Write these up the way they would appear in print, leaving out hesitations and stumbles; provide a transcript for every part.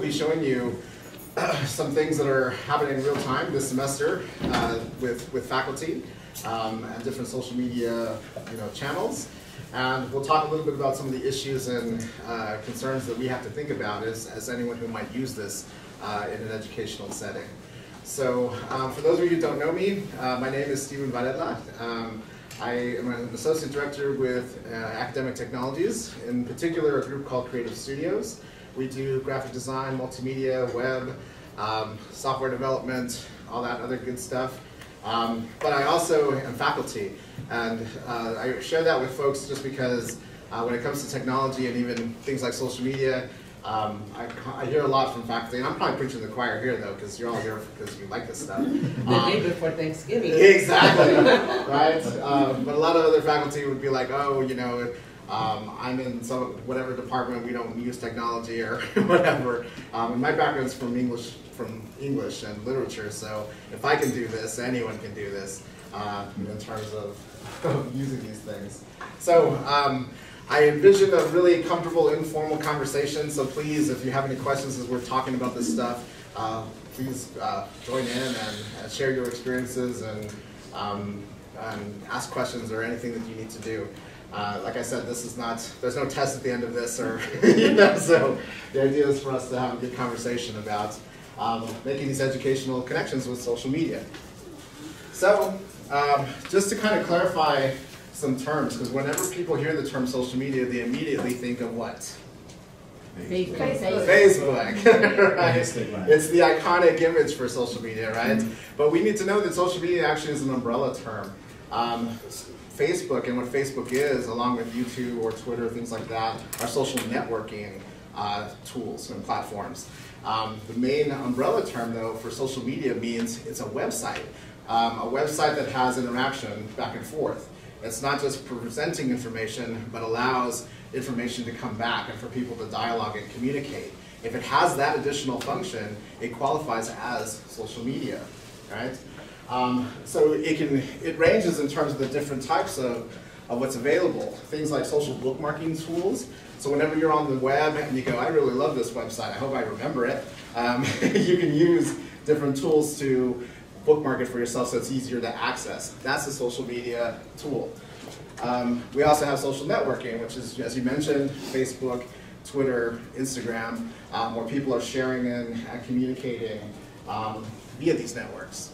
be showing you some things that are happening in real time this semester with faculty and different social media channels. And we'll talk a little bit about some of the issues and concerns that we have to think about as anyone who might use this in an educational setting. So for those of you who don't know me, my name is Varela. I am an associate director with Academic Technologies, in particular a group called Creative Studios. We do graphic design, multimedia, web, software development, all that other good stuff. But I also am faculty, and I share that with folks just because when it comes to technology and even things like social media, I hear a lot from faculty, and I'm probably preaching to the choir here though, because you're all here because you like this stuff. The day before Thanksgiving. Exactly, right? But a lot of other faculty would be like, oh, I'm in some whatever department, we don't use technology or whatever. And my background's from English and literature, so if I can do this, anyone can do this in terms of using these things. So I envision a really comfortable, informal conversation, so please, if you have any questions as we're talking about this stuff, please join in and share your experiences and ask questions or anything that you need to do. Like I said, this is not, there's no test at the end of this, or so the idea is for us to have a good conversation about making these educational connections with social media. So just to kind of clarify some terms, because whenever people hear the term social media, they immediately think of what? Facebook. Right? It's the iconic image for social media, right? But we need to know that social media actually is an umbrella term. Facebook and what Facebook is, along with YouTube or Twitter, things like that, are social networking tools and platforms. The main umbrella term, though, for social media means it's a website that has interaction back and forth. It's not just presenting information, but allows information to come back and for people to dialogue and communicate. If it has that additional function, it qualifies as social media, right? So it ranges in terms of the different types of what's available. Things like social bookmarking tools. So whenever you're on the web and you go, I really love this website, I hope I remember it, you can use different tools to bookmark it for yourself so it's easier to access. That's a social media tool. We also have social networking, which is, as you mentioned, Facebook, Twitter, Instagram, where people are sharing and communicating via these networks.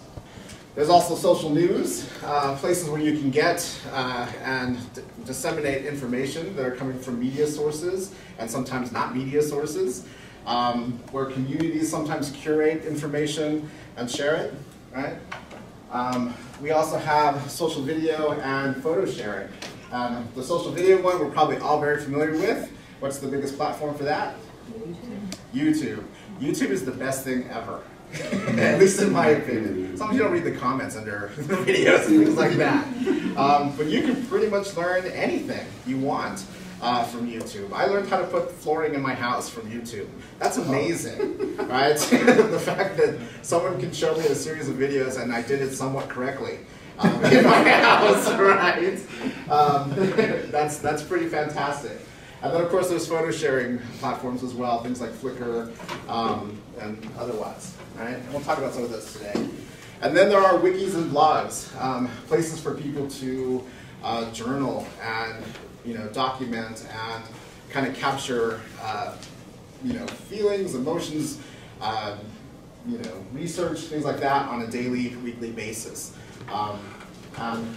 There's also social news, places where you can get and disseminate information that are coming from media sources and sometimes not media sources, where communities sometimes curate information and share it, right? We also have social video and photo sharing. The social video one we're probably all very familiar with. What's the biggest platform for that? YouTube. YouTube is the best thing ever. At least in my opinion. Sometimes you don't read the comments under the videos and things like that. But you can pretty much learn anything you want from YouTube. I learned how to put flooring in my house from YouTube. That's amazing, right? The fact that someone can show me a series of videos and I did it somewhat correctly in my house, right? That's pretty fantastic. And then, of course, there's photo sharing platforms as well, things like Flickr and otherwise. Right? And we'll talk about some of those today. And then there are wikis and blogs, places for people to journal and document and kind of capture feelings, emotions, research, things like that on a daily, weekly basis.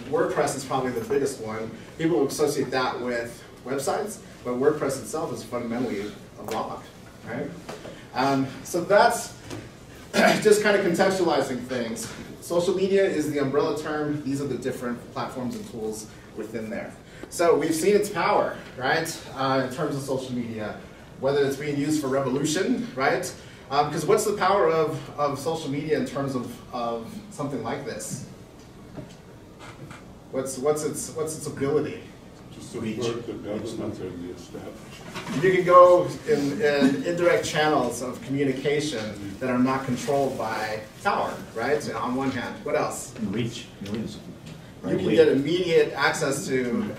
WordPress is probably the biggest one. People associate that with websites, but WordPress itself is fundamentally a blog, right? So that's just kind of contextualizing things. Social media is the umbrella term. These are the different platforms and tools within there. So we've seen its power, right, in terms of social media, whether it's being used for revolution, right? Because what's the power of social media in terms of something like this? What's its ability? Just to work the government and the establishment. You can go in indirect channels of communication that are not controlled by power, right? On one hand. What else? Reach. You can get immediate access to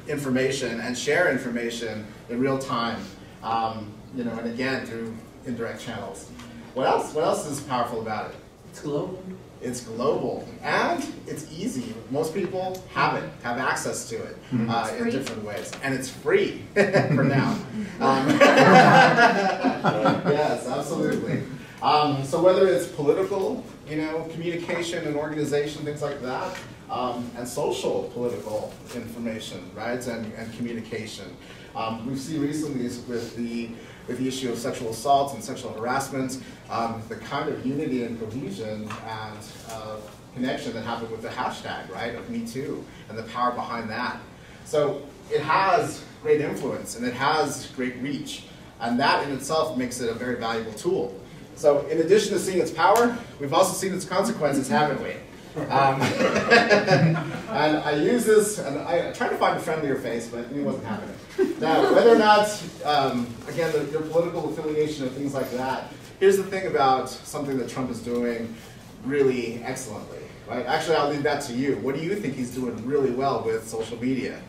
information and share information in real time. And again, through indirect channels. What else? What else is powerful about it? It's global. It's global, and it's easy. Most people have access to it in different ways, and it's free for now. Yes, absolutely. So whether it's political, communication and organization, things like that, and social political information, right, and communication. We've seen recently with the issue of sexual assault and sexual harassment, the kind of unity and cohesion and connection that happened with the hashtag, right, of Me Too, and the power behind that. So it has great influence and it has great reach, and that in itself makes it a very valuable tool. So in addition to seeing its power, we've also seen its consequences, haven't we? And I use this, and I tried to find a friendlier face, but it wasn't happening. Now, whether or not, again, your political affiliation and things like that, here's the thing about something that Trump is doing really excellently, right? Actually, I'll leave that to you. What do you think he's doing really well with social media?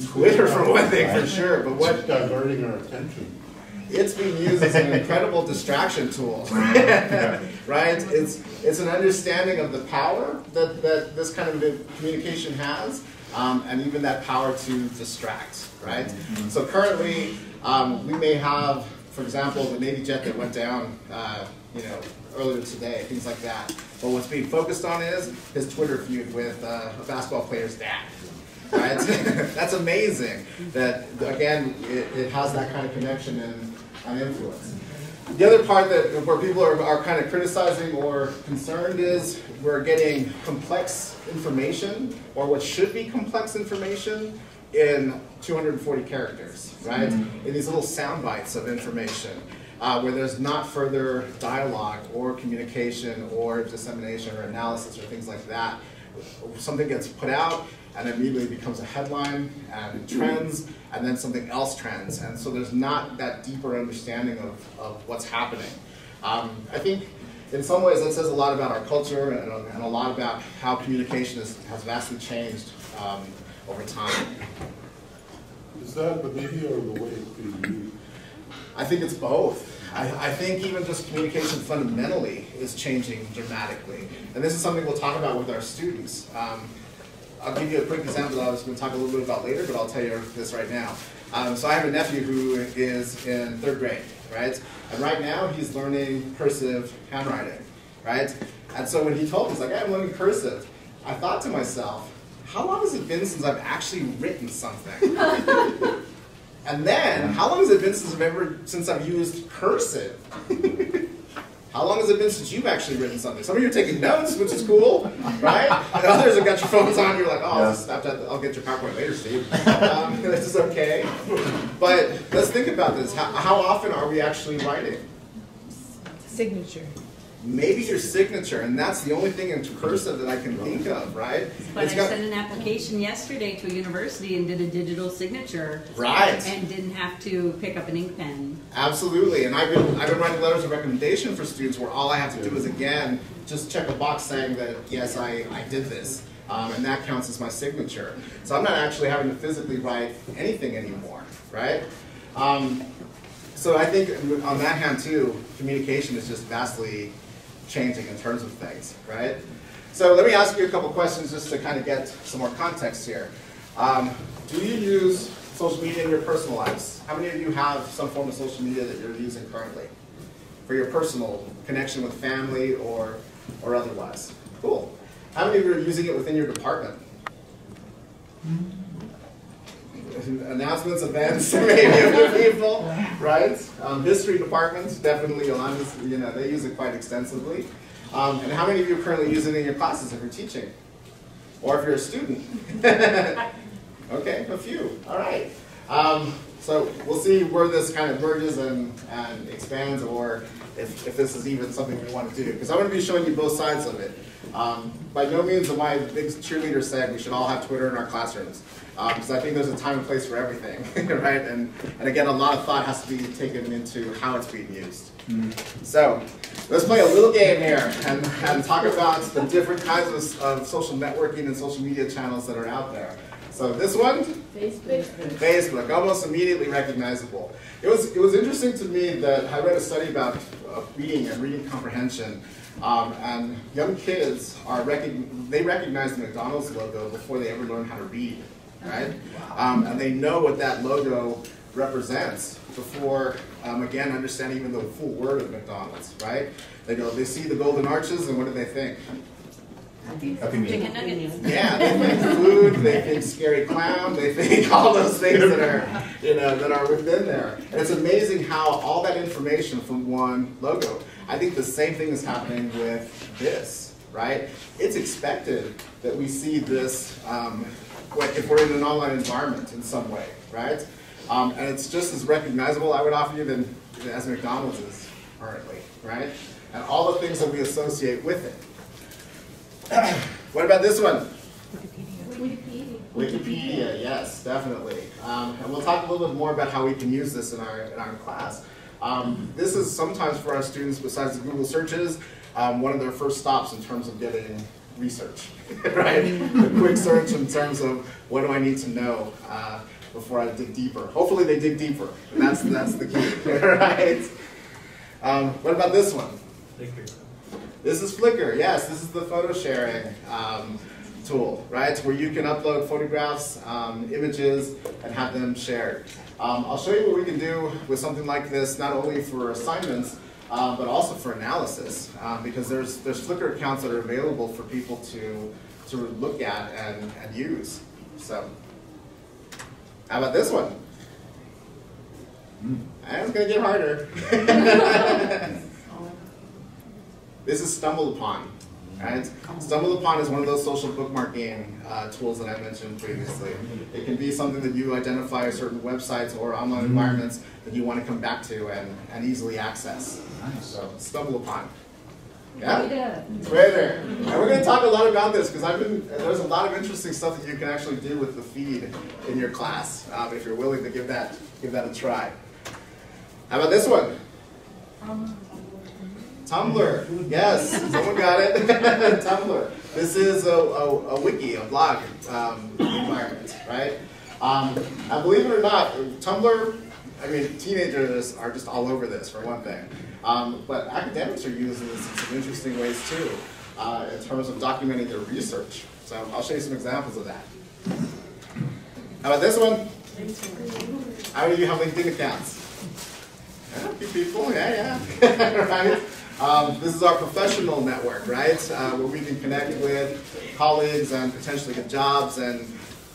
Twitter, for one thing, for sure, but what? It's diverting our attention. It's being used as an incredible distraction tool, right? It's an understanding of the power that this kind of communication has, and even that power to distract, right? So currently, we may have, for example, the Navy jet that went down, earlier today, things like that. But what's being focused on is his Twitter feud with a basketball player's dad. Right? That's amazing that, again, it has that kind of connection and influence. The other part where people are kind of criticizing or concerned is we're getting complex information, or what should be complex information, in 240 characters, right? In these little sound bites of information, where there's not further dialogue or communication or dissemination or analysis or things like that. Something gets put out, and immediately becomes a headline, and it trends, and then something else trends. And so there's not that deeper understanding of what's happening. I think in some ways that says a lot about our culture and a lot about how communication has vastly changed over time. Is that the media or the way it's being used? I think it's both. I think even just communication fundamentally is changing dramatically. And this is something we'll talk about with our students. I'll give you a quick example that I was going to talk a little bit about later, but I'll tell you this right now. So I have a nephew who is in 3rd grade, right? And right now he's learning cursive handwriting, right? And so when he told me, he's like, hey, I'm learning cursive, I thought to myself, how long has it been since I've actually written something? And then, how long has it been since I've used cursive? How long has it been since you've actually written something? Some of you are taking notes, which is cool, right? And others have got your phones on, you're like, oh, I'll get your PowerPoint later, Steve. This is okay. But let's think about this. How often are we actually writing? Signature. Maybe your signature, and that's the only thing in cursive that I can think of, right? But I sent an application yesterday to a university and did a digital signature. Right. And didn't have to pick up an ink pen. Absolutely, and I've been writing letters of recommendation for students where all I have to do is, again, just check a box saying that, yes, I did this, and that counts as my signature. So I'm not actually having to physically write anything anymore, right? So I think on that hand, too, communication is just vastly changing in terms of things, right? So let me ask you a couple questions just to kind of get some more context here. Do you use social media in your personal lives? How many of you have some form of social media that you're using currently for your personal connection with family or otherwise? Cool. How many of you are using it within your department? Announcements, events, maybe a few people, right? History departments, definitely, they use it quite extensively. And how many of you are currently using it in your classes if you're teaching? Or if you're a student? Okay, a few, all right. So we'll see where this kind of merges and expands, or if this is even something we want to do. Because I'm going to be showing you both sides of it. By no means am I a big cheerleader saying we should all have Twitter in our classrooms. Because I think there's a time and place for everything, right? And again, a lot of thought has to be taken into how it's being used. So let's play a little game here and talk about the different kinds of social networking and social media channels that are out there. So this one? Facebook, almost immediately recognizable. It was interesting to me that I read a study about reading and reading comprehension, and young kids they recognize the McDonald's logo before they ever learn how to read, right? And they know what that logo represents before, again, understanding even the full word of McDonald's, right? They see the golden arches, and what do they think? Chicken nuggets. Yeah, they think food, they think scary clown, they think all those things that are within there. And it's amazing how all that information from one logo. I think the same thing is happening with this, right? It's expected that we see this if we're in an online environment in some way, right? And it's just as recognizable, I would offer you, as McDonald's is currently, right? And all the things that we associate with it. What about this one? Wikipedia, yes, definitely. And we'll talk a little bit more about how we can use this in our class. This is sometimes for our students, besides the Google searches, one of their first stops in terms of getting research, right? A quick search in terms of what do I need to know before I dig deeper. Hopefully they dig deeper, and that's the key, right? What about this one? This is Flickr, yes, this is the photo sharing tool, right? Where you can upload photographs, images, and have them shared. I'll show you what we can do with something like this, not only for assignments, but also for analysis, because there's Flickr accounts that are available for people to look at and use. So, how about this one? And it's going to get harder. This is Stumble Upon, right? Stumble Upon is one of those social bookmarking tools that I mentioned previously. It can be something that you identify certain websites or online environments that you want to come back to and easily access. So, Stumble Upon. Yeah? Twitter. And we're going to talk a lot about this because there's a lot of interesting stuff that you can actually do with the feed in your class if you're willing to give that a try. How about this one? Tumblr, yes, someone got it. Tumblr. This is a wiki, a blog environment, right? And believe it or not, Tumblr, I mean, teenagers are just all over this, for one thing. But academics are using this in some interesting ways too, in terms of documenting their research. So I'll show you some examples of that. How about this one? How many of you have LinkedIn accounts? Yeah, a few people, yeah. Right? This is our professional network, right? Where we can connect with colleagues and potentially get jobs and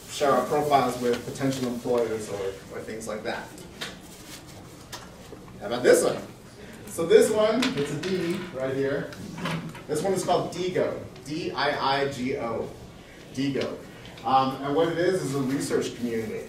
share our profiles with potential employers or things like that. How about this one? So this one, it's a D right here. This one is called Diigo, D-I-I-G-O, Diigo. And what it is a research community.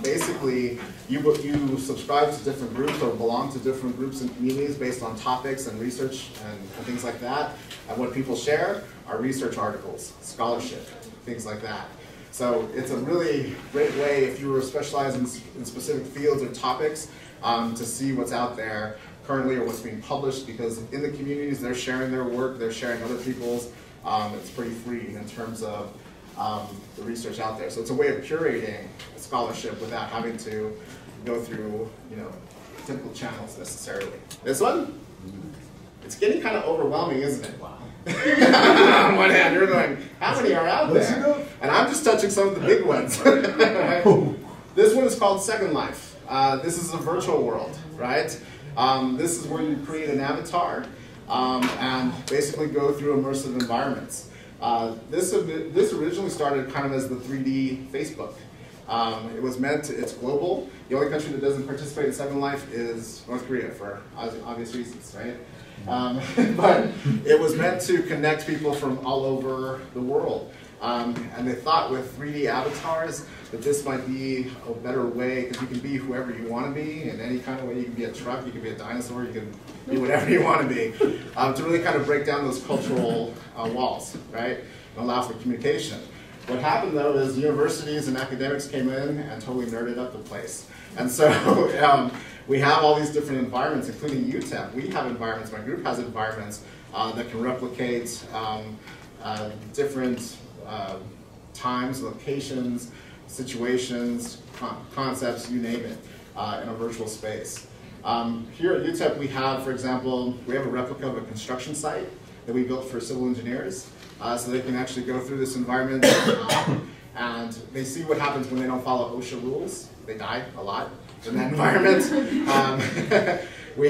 Basically, you subscribe to different groups or belong to different groups and communities based on topics and research and things like that. And what people share are research articles, scholarship, things like that. So it's a really great way if you were specialized in specific fields or topics to see what's out there currently or what's being published, because in the communities they're sharing their work, they're sharing other people's. It's pretty free in terms of the research out there. So it's a way of curating scholarship without having to go through, typical channels necessarily. This one? It's getting kind of overwhelming, isn't it? Wow. On one hand, you're going, how many are out there? And I'm just touching some of the big ones. This one is called Second Life. This is a virtual world, right? This is where you create an avatar and basically go through immersive environments. This originally started kind of as the 3D Facebook. It's global. The only country that doesn't participate in Second Life is North Korea for obvious reasons, right? But it was meant to connect people from all over the world. And they thought with 3D avatars that this might be a better way, because you can be whoever you want to be in any kind of way. You can be a truck, you can be a dinosaur, you can be whatever you want to be, to really kind of break down those cultural walls, right, and allow for communication. What happened though is universities and academics came in and totally nerded up the place. And so we have all these different environments, including UTEP. We have environments, my group has environments that can replicate different times, locations, situations, concepts, you name it, in a virtual space. Here at UTEP we have, for example, we have a replica of a construction site that we built for civil engineers, so they can actually go through this environment and they see what happens when they don't follow OSHA rules. They die a lot in that environment. We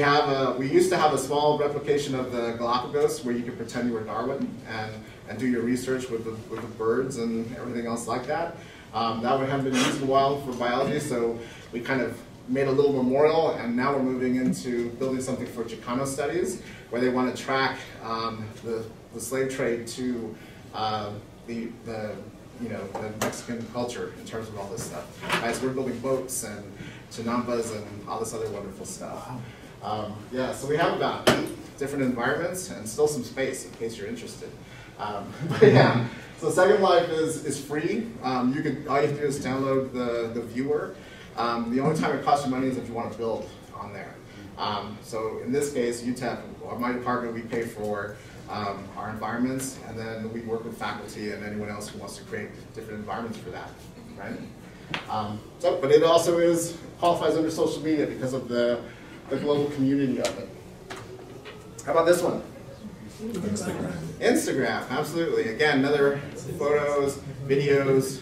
used to have a small replication of the Galapagos where you could pretend you were Darwin and do your research with the birds and everything else like that. That would have been used in a while for biology, so we kind of made a little memorial, and now we're moving into building something for Chicano studies, where they want to track the slave trade to the Mexican culture in terms of all this stuff. Right, so we're building boats and chinampas and all this other wonderful stuff. Yeah, so we have about 8 different environments and still some space in case you're interested. But yeah, so Second Life is free. All you have to do is download the viewer. The only time it costs you money is if you want to build on there. So in this case, UTEP, my department, we pay for our environments, and then we work with faculty and anyone else who wants to create different environments for that, right? But it also qualifies under social media because of the global community of it. How about this one? Instagram. Instagram, absolutely. Again, another photos, videos,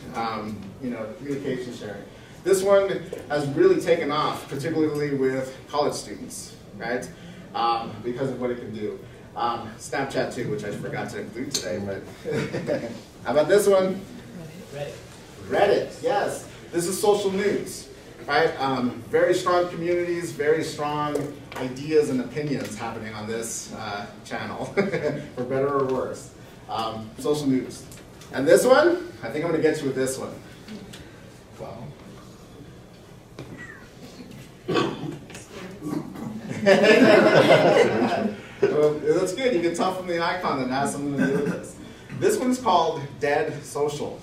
communication sharing. This one has really taken off, particularly with college students, right? Because of what it can do. Snapchat too, which I forgot to include today, but how about this one? Reddit, yes. This is social news, right? Very strong communities, very strong ideas and opinions happening on this channel, for better or worse. Social news. And this one, I think I'm going to get you with this one. Wow. Well, that's good. You can tell from the icon that it has something to do with this. This one's called Dead Social.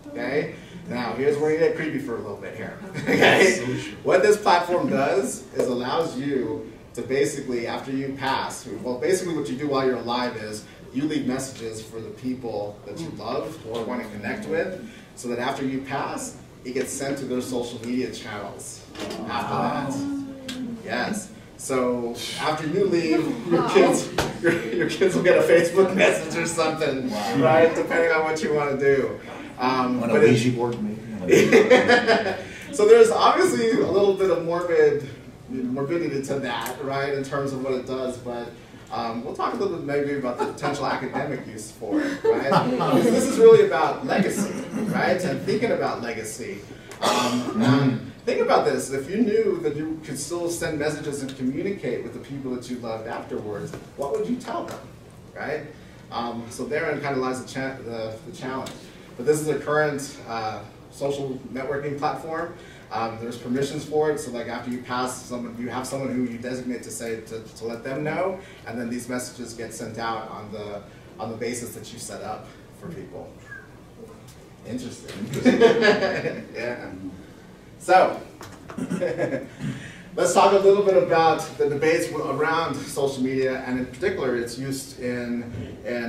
Okay? Now, here's where you get creepy for a little bit here. Okay? What this platform does is allows you to basically, after you pass, well, basically what you do while you're alive is you leave messages for the people that you love or want to connect with, so that after you pass, it gets sent to their social media channels after that. Yes. So after you leave, your kids will get a Facebook message or something, right? Depending on what you want to do. On a Ouija board, maybe. So there's obviously a little bit of morbidity to that, right, in terms of what it does, but we'll talk a little bit maybe about the potential academic use for it, right? Because this is really about legacy, right, and thinking about legacy. Think about this, if you knew that you could still send messages and communicate with the people that you loved afterwards, what would you tell them, right? So therein kind of lies the challenge. But this is a current social networking platform. There's permissions for it, so like after you pass someone, you have someone who you designate to say to let them know, and then these messages get sent out on the basis that you set up for people. Interesting. Yeah. So, let's talk a little bit about the debates around social media, and in particular its use in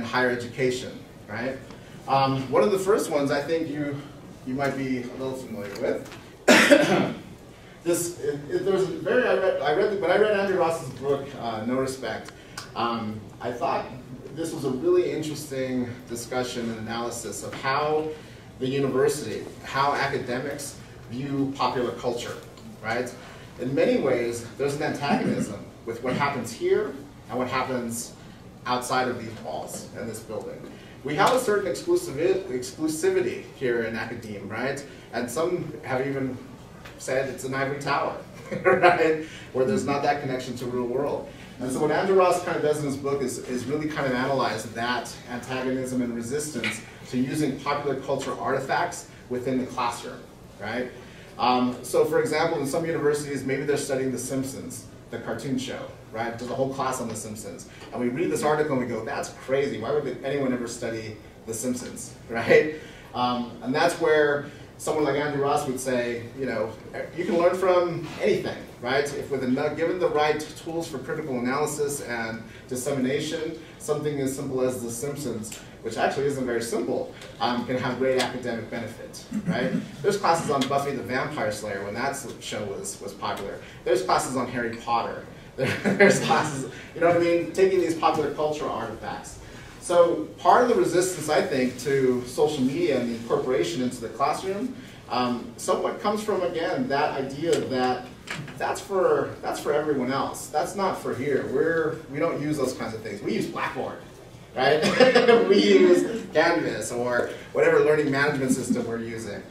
higher education, right? One of the first ones I think you might be a little familiar with. When I read Andrew Ross's book, No Respect, I thought this was a really interesting discussion and analysis of how the university, how academics view popular culture, right? In many ways, there's an antagonism with what happens here and what happens outside of these walls in this building. We have a certain exclusivity here in academia, right? And some have even said it's an ivory tower, right? Where there's not that connection to the real world. And so what Andrew Ross kind of does in his book is really kind of analyze that antagonism and resistance to using popular culture artifacts within the classroom, right? So for example, in some universities, maybe they're studying The Simpsons, the cartoon show, right? There's a whole class on The Simpsons. And we read this article and we go, that's crazy. Why would anyone ever study The Simpsons, right? And that's where someone like Andrew Ross would say, you can learn from anything, right? If given the right tools for critical analysis and dissemination, something as simple as The Simpsons which actually isn't very simple, can have great academic benefit, right? There's classes on Buffy the Vampire Slayer when that show was popular. There's classes on Harry Potter. There's classes, you know what I mean, taking these popular cultural artifacts. So part of the resistance, I think, to social media and the incorporation into the classroom somewhat comes from, again, that idea that that's for everyone else. That's not for here. We don't use those kinds of things. We use Blackboard, right? We use Canvas or whatever learning management system we're using.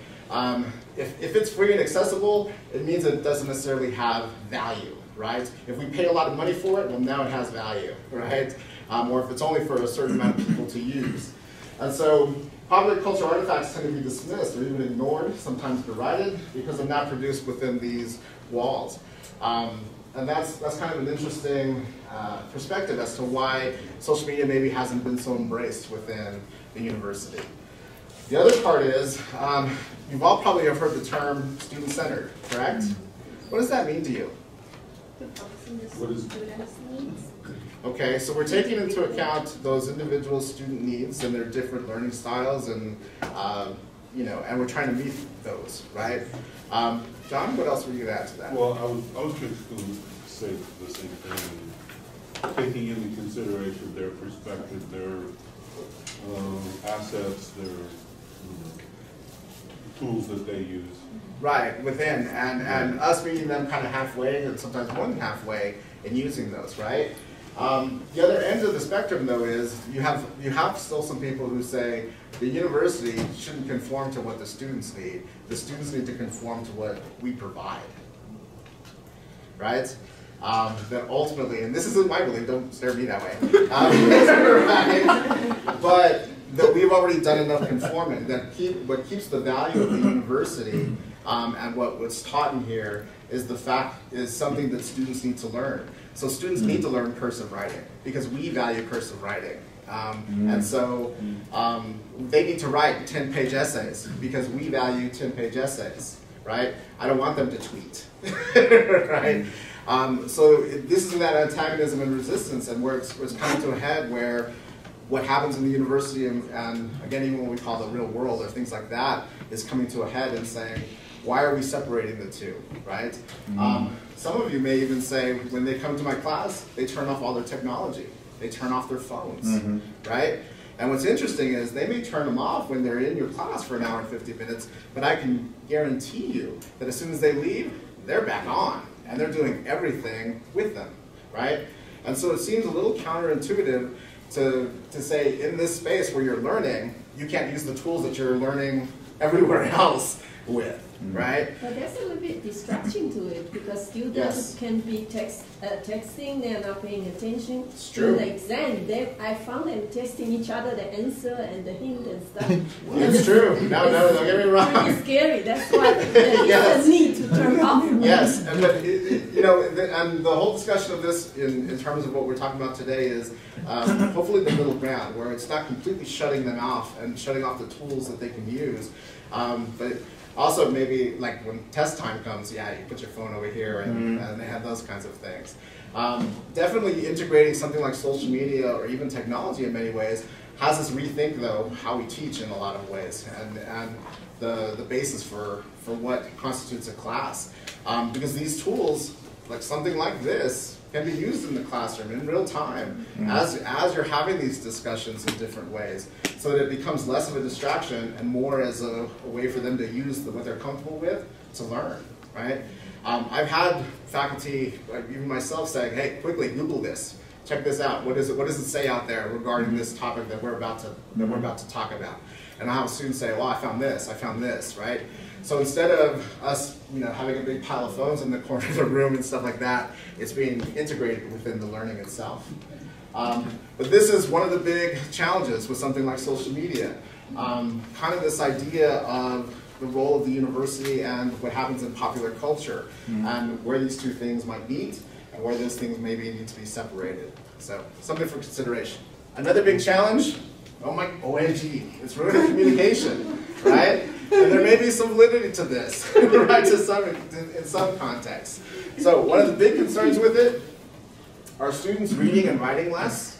If it's free and accessible, it means it doesn't necessarily have value, right? If we pay a lot of money for it, well, now it has value, right? Or if it's only for a certain amount of people to use. And so popular cultural artifacts tend to be dismissed or even ignored, sometimes derided, because they're not produced within these walls. And that's kind of an interesting perspective as to why social media maybe hasn't been so embraced within the university. The other part is, you've all probably have heard the term student-centered, correct? What does that mean to you? What is Okay, so we're taking into account those individual student needs and their different learning styles, and and we're trying to meet those, right? John, what else were you going to add to that? Well, I was just going to say the same thing. Taking into consideration their perspective, their assets, their tools that they use. Right, within, and us meeting them kind of halfway, and sometimes more than halfway, in using those, right? The other end of the spectrum, though, is you have still some people who say the university shouldn't conform to what the students need. The students need to conform to what we provide, right? That ultimately, and this isn't my belief, don't stare at me that way, right? But that we've already done enough conforming, that what keeps the value of the university and what's taught in here is something that students need to learn. So students need to learn cursive writing because we value cursive writing. And so they need to write 10-page essays because we value 10-page essays, right? I don't want them to tweet, right? So this is that antagonism and resistance, and where it's coming to a head where what happens in the university and again, even what we call the real world or things like that is coming to a head and saying, why are we separating the two, right? Some of you may even say, when they come to my class, they turn off all their technology. They turn off their phones, right? And what's interesting is they may turn them off when they're in your class for an hour and 50 minutes, but I can guarantee you that as soon as they leave, they're back on, and they're doing everything with them, right? And so it seems a little counterintuitive to say, in this space where you're learning, you can't use the tools that you're learning everywhere else with, right? But there's a little bit distraction to it because students can be texting, they're not paying attention to the exam. I found them testing each other the answer and the hint and stuff. It's true. No, don't get me wrong. It's scary. That's why there is a need to turn off. Yes, but and the whole discussion of this in terms of what we're talking about today is hopefully the middle ground where it's not completely shutting them off and shutting off the tools that they can use, but also maybe like when test time comes, you put your phone over here and they have those kinds of things. Definitely integrating something like social media or even technology in many ways has us rethink, though, how we teach in a lot of ways and the basis for what constitutes a class. Because these tools, like something like this, can be used in the classroom in real time as you're having these discussions in different ways, so that it becomes less of a distraction and more as a way for them to use what they're comfortable with to learn, right? I've had faculty, like even myself, saying, hey, quickly Google this, check this out. What does it say out there regarding this topic that we're about to talk about? And I'll have students say, well, I found this, right? So instead of us, having a big pile of phones in the corner of the room and stuff like that, it's being integrated within the learning itself. But this is one of the big challenges with something like social media. Kind of this idea of the role of the university and what happens in popular culture, and where these two things might meet, and where those things maybe need to be separated. So something for consideration. Another big challenge, OMG, it's ruining communication, right? And there may be some validity to this, right, in some contexts. So one of the big concerns with it, are students reading and writing less?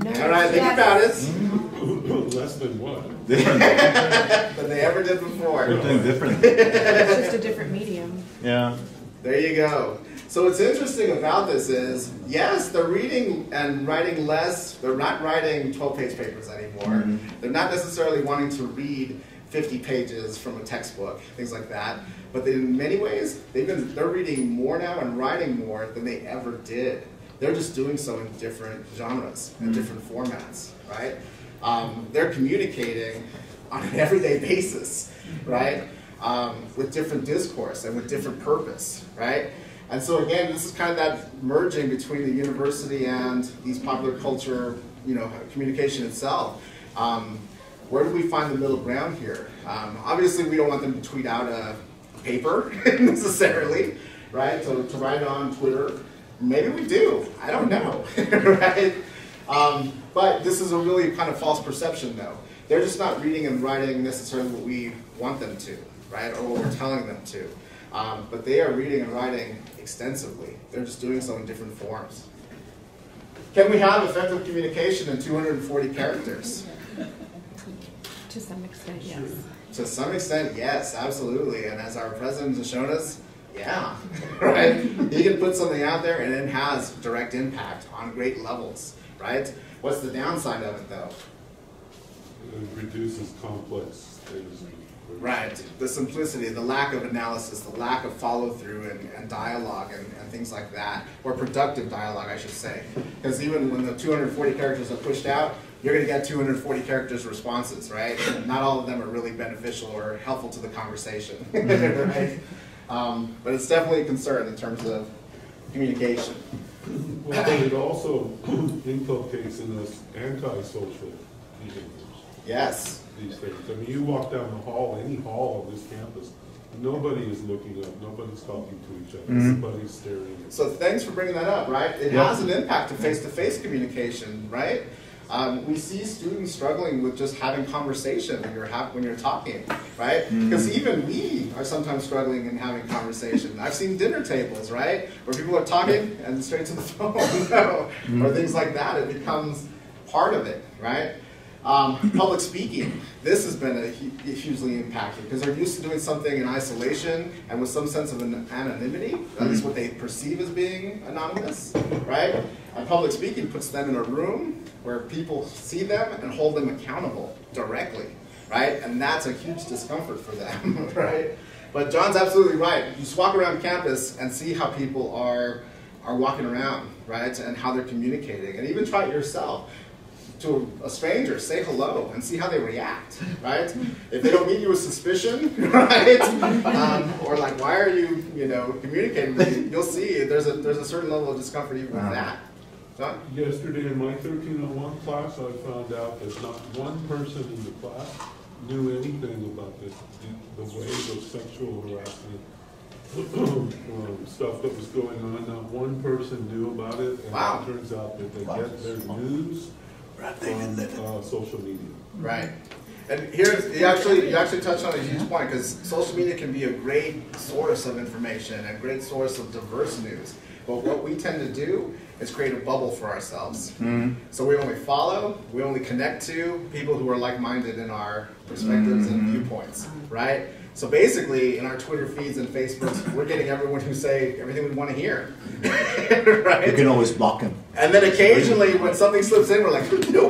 No, All right, think yes. about it. Less than what? Different. Than they ever did before. They're doing different. It's just a different medium. Yeah. There you go. So what's interesting about this is, yes, they're reading and writing less. They're not writing 12-page papers anymore. They're not necessarily wanting to read 50 pages from a textbook, things like that. But in many ways, they're reading more now and writing more than they ever did. They're just doing so in different genres and different formats, right? They're communicating on an everyday basis, right? With different discourse and with different purpose, right? And so again, this is kind of that merging between the university and these popular culture, communication itself. Where do we find the middle ground here? Obviously, we don't want them to tweet out a paper necessarily, right? So to write it on Twitter, maybe we do. I don't know, right? But this is a really kind of false perception, though. They're just not reading and writing necessarily what we want them to, right, or what we're telling them to. But they are reading and writing extensively. They're just doing so in different forms. Can we have effective communication in 240 characters? To some extent, yes. To some extent, yes, absolutely. And as our president has shown us, yeah, right? He can put something out there and it has direct impact on great levels, right? What's the downside of it, though? It reduces complex things. Right. The simplicity, the lack of analysis, the lack of follow-through and dialogue and things like that, or productive dialogue, I should say. Because even when the 240 characters are pushed out, you're going to get 240 characters responses, right? Not all of them are really beneficial or helpful to the conversation, right? But it's definitely a concern in terms of communication. Well, but it also inculcates in us anti-social behaviors. Yes. These things. I mean, you walk down the hall, any hall of this campus, nobody is looking up, nobody's talking to each other, everybody's staring at. So thanks for bringing that up, right? It has an impact to face-to-face communication, right? We see students struggling with just having conversation when you're talking, right? Because even we are sometimes struggling in having conversation. I've seen dinner tables, right, where people are talking and straight to the phone, or things like that. It becomes part of it, right? Public speaking, this has been hugely impacted because they're used to doing something in isolation and with some sense of anonymity, at least what they perceive as being anonymous, right? And public speaking puts them in a room where people see them and hold them accountable directly, right? And that's a huge discomfort for them, right? But John's absolutely right. You just walk around campus and see how people are walking around, right? And how they're communicating. And even try it yourself. To a stranger, say hello and see how they react, right? If they don't meet you with suspicion, right? Or like, why are you, communicating with me? You'll see there's a certain level of discomfort even with that. John? Yesterday in my 1301 class, I found out that not one person in the class knew anything about the wave of sexual harassment stuff that was going on. Not one person knew about it, and Wow. it turns out that they get their news from social media. Right. And here, you actually touched on a huge point, because social media can be a great source of information and a great source of diverse news. But what we tend to do is create a bubble for ourselves. So we only follow, we only connect to people who are like-minded in our perspectives and viewpoints, right? So basically, in our Twitter feeds and Facebooks, we're getting everyone who say everything we want to hear, right? You can always block them. And then occasionally, when something slips in, we're like, nope.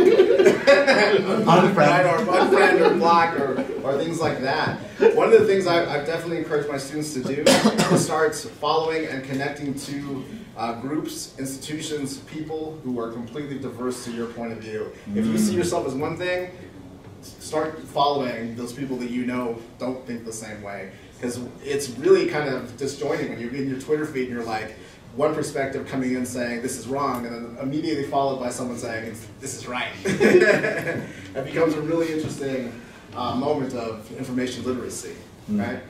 Right? Or unfriend or block or things like that. One of the things I've definitely encouraged my students to do is start following and connecting to groups, institutions, people who are completely diverse to your point of view. If you see yourself as one thing, start following those people that you know don't think the same way. Because it's really kind of disjointing when you're in your Twitter feed and you're like, one perspective coming in saying this is wrong, and then immediately followed by someone saying this is right. It becomes a really interesting moment of information literacy, right?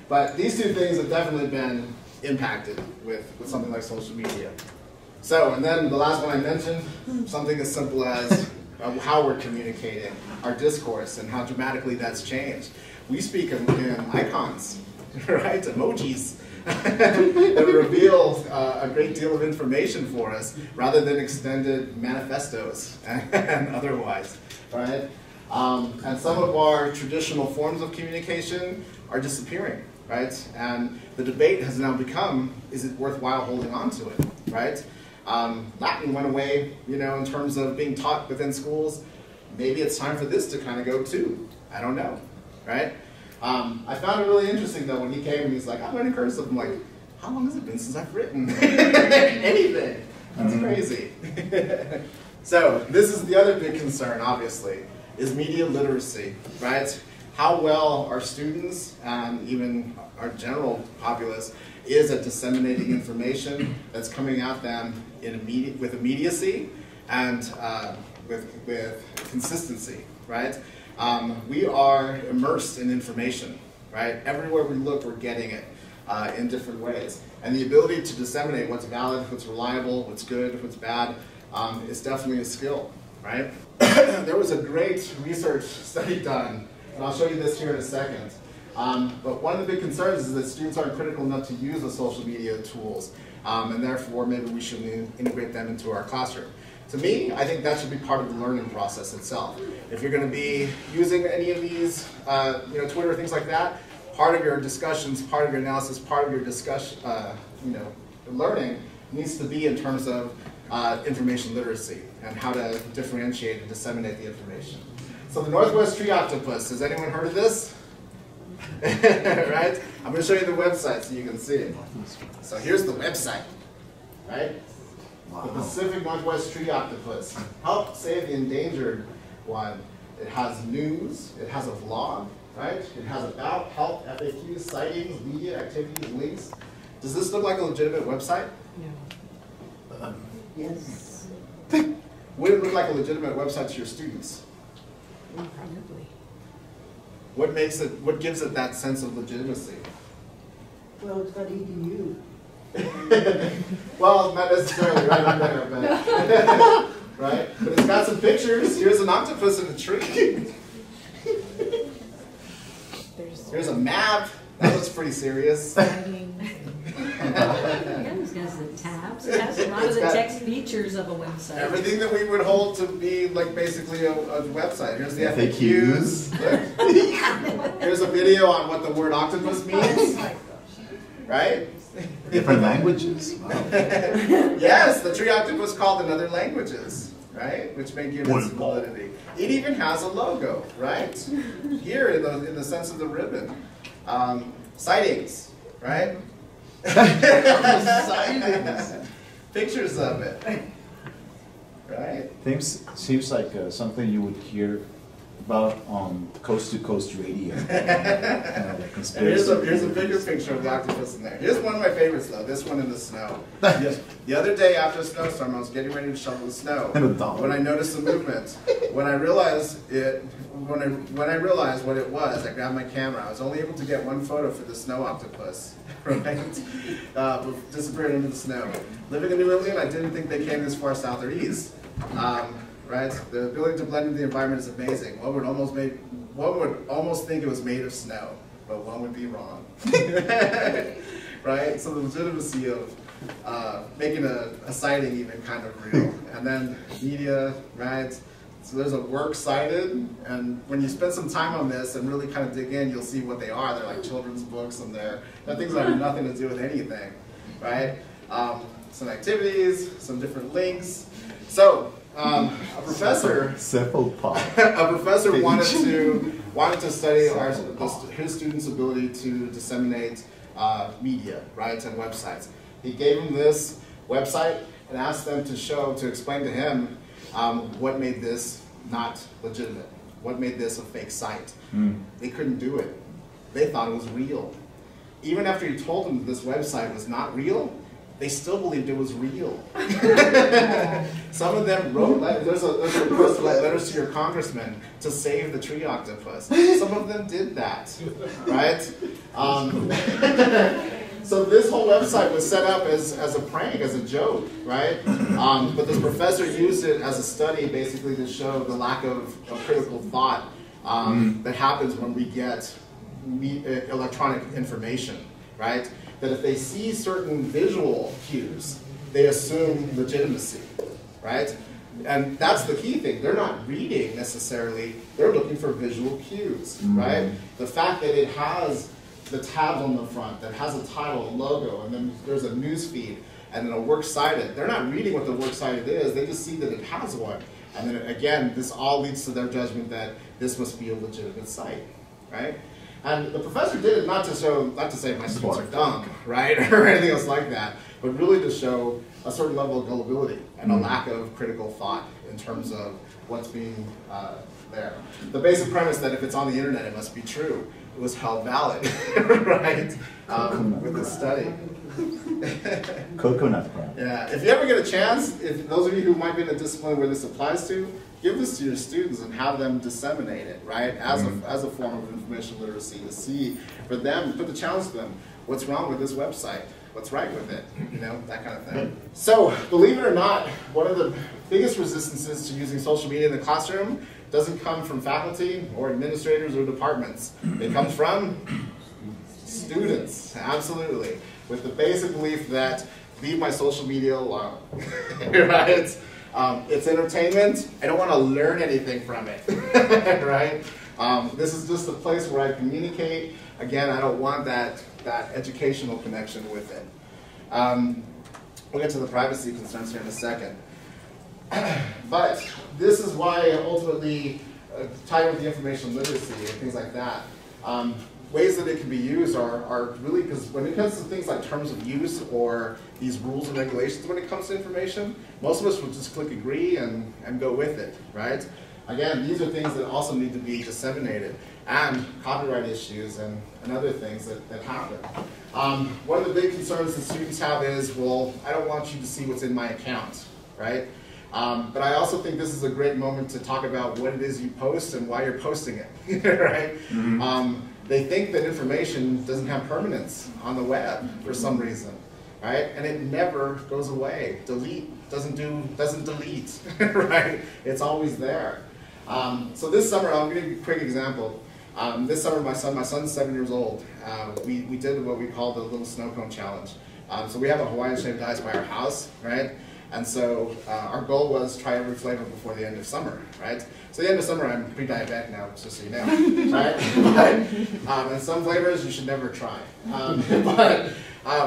But these two things have definitely been impacted with something like social media. So, and then the last one I mentioned, something as simple as how we're communicating, our discourse, and how dramatically that's changed. We speak in icons, right? Emojis. that reveal a great deal of information for us rather than extended manifestos and otherwise, right? And some of our traditional forms of communication are disappearing, right? And the debate has now become, is it worthwhile holding on to it, right? Latin went away, you know, in terms of being taught within schools. Maybe it's time for this to kind of go too. I don't know, right? I found it really interesting though when he came and he's like, I'm learning cursive. I'm like, how long has it been since I've written anything? That's crazy. So this is the other big concern, obviously, is media literacy, right? How well our students and even our general populace is at disseminating information that's coming at them with immediacy and with consistency, right? We are immersed in information, right? Everywhere we look, we're getting it in different ways. And the ability to disseminate what's valid, what's reliable, what's good, what's bad, is definitely a skill, right? There was a great research study done, and I'll show you this here in a second. But one of the big concerns is that students aren't critical enough to use the social media tools, and therefore maybe we should integrate them into our classroom. To me, I think that should be part of the learning process itself. If you're going to be using any of these, you know, Twitter, things like that, part of your discussions, part of your analysis, part of your discussion, you know, learning needs to be in terms of information literacy and how to differentiate and disseminate the information. So the Northwest tree octopus, has anyone heard of this? Right? I'm going to show you the website so you can see it. So here's the website, right? The Pacific Northwest tree octopus. Help save the endangered one. It has news, it has a vlog, right? It has about, help, FAQs, sightings, media, activities, links. Does this look like a legitimate website? No. Yes. Would it look like a legitimate website to your students? Probably. What gives it that sense of legitimacy? Well, it's got EDU. Well, not necessarily right on there, but right? But it's got some pictures. Here's an octopus in a tree. Here's a map. That looks pretty serious. Yeah, it's got the tabs. It has a lot of the text features of a website. Everything that we would hold to be like basically a website. Here's the FAQs. Here's a video on what the word octopus means. Right? Different languages. Wow. Yes, the tree octopus called in other languages, right? Which may give it some validity. It even has a logo, right? Here in the sense of the ribbon. Sightings, right? Sightings. Pictures of it. Right? Seems like something you would hear about on Coast to Coast radio. And here's a bigger picture of the octopus in there. Here's one of my favorites though, this one in the snow. The other day after a snowstorm, I was getting ready to shovel the snow when I noticed the movement. When I realized when I realized what it was, I grabbed my camera. I was only able to get one photo for the snow octopus, right? Disappeared into the snow. Living in New England, I didn't think they came this far south or east. Right? The ability to blend into the environment is amazing. One would almost think it was made of snow, but one would be wrong. Right? So the legitimacy of making a sighting even kind of real. And then media, right? So there's a work cited, and when you spend some time on this and really kind of dig in, you'll see what they are. They're like children's books, and they're things that have nothing to do with anything, right? Some activities, some different links. So a professor wanted to study his students' ability to disseminate media, right, and websites. He gave them this website and asked them to explain to him what made this not legitimate, what made this a fake site. They couldn't do it. They thought it was real. Even after he told them that this website was not real, they still believed it was real. Some of them wrote letters. There's a request to write letters to your congressman to save the tree octopus. Some of them did that, right? So this whole website was set up as a prank, as a joke, right? But this professor used it as a study basically to show the lack of critical thought that happens when we get electronic information, right? that if they see certain visual cues, they assume legitimacy, right? And that's the key thing. They're not reading necessarily, they're looking for visual cues, right? The fact that it has the tabs on the front, that has a title, a logo, and then there's a news feed, and then a works cited. They're not reading what the works cited is, they just see that it has one. And then again, this all leads to their judgment that this must be a legitimate site, right? And the professor did it not to say my students are dumb, right, or anything else like that, but really to show a certain level of gullibility and a lack of critical thought in terms of what's being there. The basic premise that if it's on the internet, it must be true, it was held valid, right, with the study. Coconut crab. Yeah, if you ever get a chance, if those of you who might be in a discipline where this applies to, give this to your students and have them disseminate it, right, as a form of information literacy, to see, for them, put the challenge to them, what's wrong with this website? What's right with it? You know, that kind of thing. So, believe it or not, one of the biggest resistances to using social media in the classroom doesn't come from faculty or administrators or departments. It comes from students, absolutely, with the basic belief that leave my social media alone, right? It's entertainment. I don't want to learn anything from it, right? This is just a place where I communicate. Again, I don't want that educational connection with it. We'll get to the privacy concerns here in a second. But this is why ultimately, tied with the information literacy and things like that, ways that it can be used are really, because when it comes to things like terms of use or these rules and regulations when it comes to information, most of us will just click agree and go with it, right? Again, these are things that also need to be disseminated, and copyright issues and other things that happen. One of the big concerns that students have is, well, I don't want you to see what's in my account, right? But I also think this is a great moment to talk about what it is you post and why you're posting it, right? They think that information doesn't have permanence on the web for some reason, right? And it never goes away. Delete doesn't delete, right? It's always there. So this summer, I'll give you a quick example. This summer, my son's 7 years old. We did what we call the little snow cone challenge. So we have a Hawaiian shaved ice by our house, right? And so our goal was try every flavor before the end of summer, right? So the end of summer, I'm pre-diabetic now, just so you know, right? And some flavors you should never try. But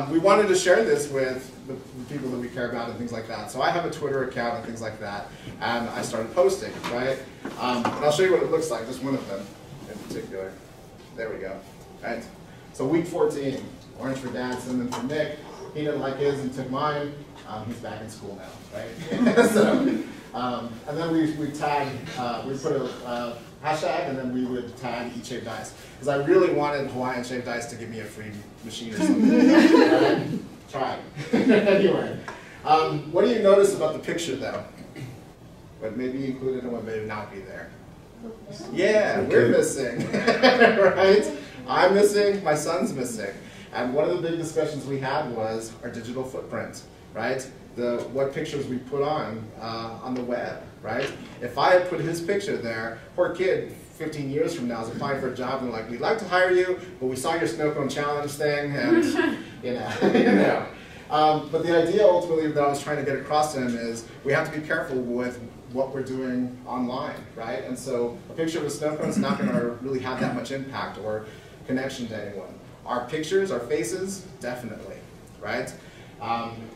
we wanted to share this with the people that we care about and things like that. So I have a Twitter account and things like that, and I started posting, right? And I'll show you what it looks like, just one of them in particular. There we go, right? So week 14, orange for Dad, cinnamon for Nick. He didn't like his and took mine. He's back in school now, right? So, and then we tag, we put a hashtag, and then we would tag Eat Shaved Ice. Because I really wanted Hawaiian Shaved Ice to give me a free machine or something. Right? Try. Anyway, what do you notice about the picture, though? What may be included and what may not be there? Yeah, we're missing, right? I'm missing, my son's missing. And one of the big discussions we had was our digital footprint, right? What pictures we put on the web, right? If I had put his picture there, poor kid, 15 years from now is applying for a job and like, we'd like to hire you, but we saw your snow cone challenge thing, and you know. But the idea ultimately that I was trying to get across to him is we have to be careful with what we're doing online, right? And so a picture of a snow cone is not going to really have that much impact or connection to anyone. Our pictures, our faces, definitely, right?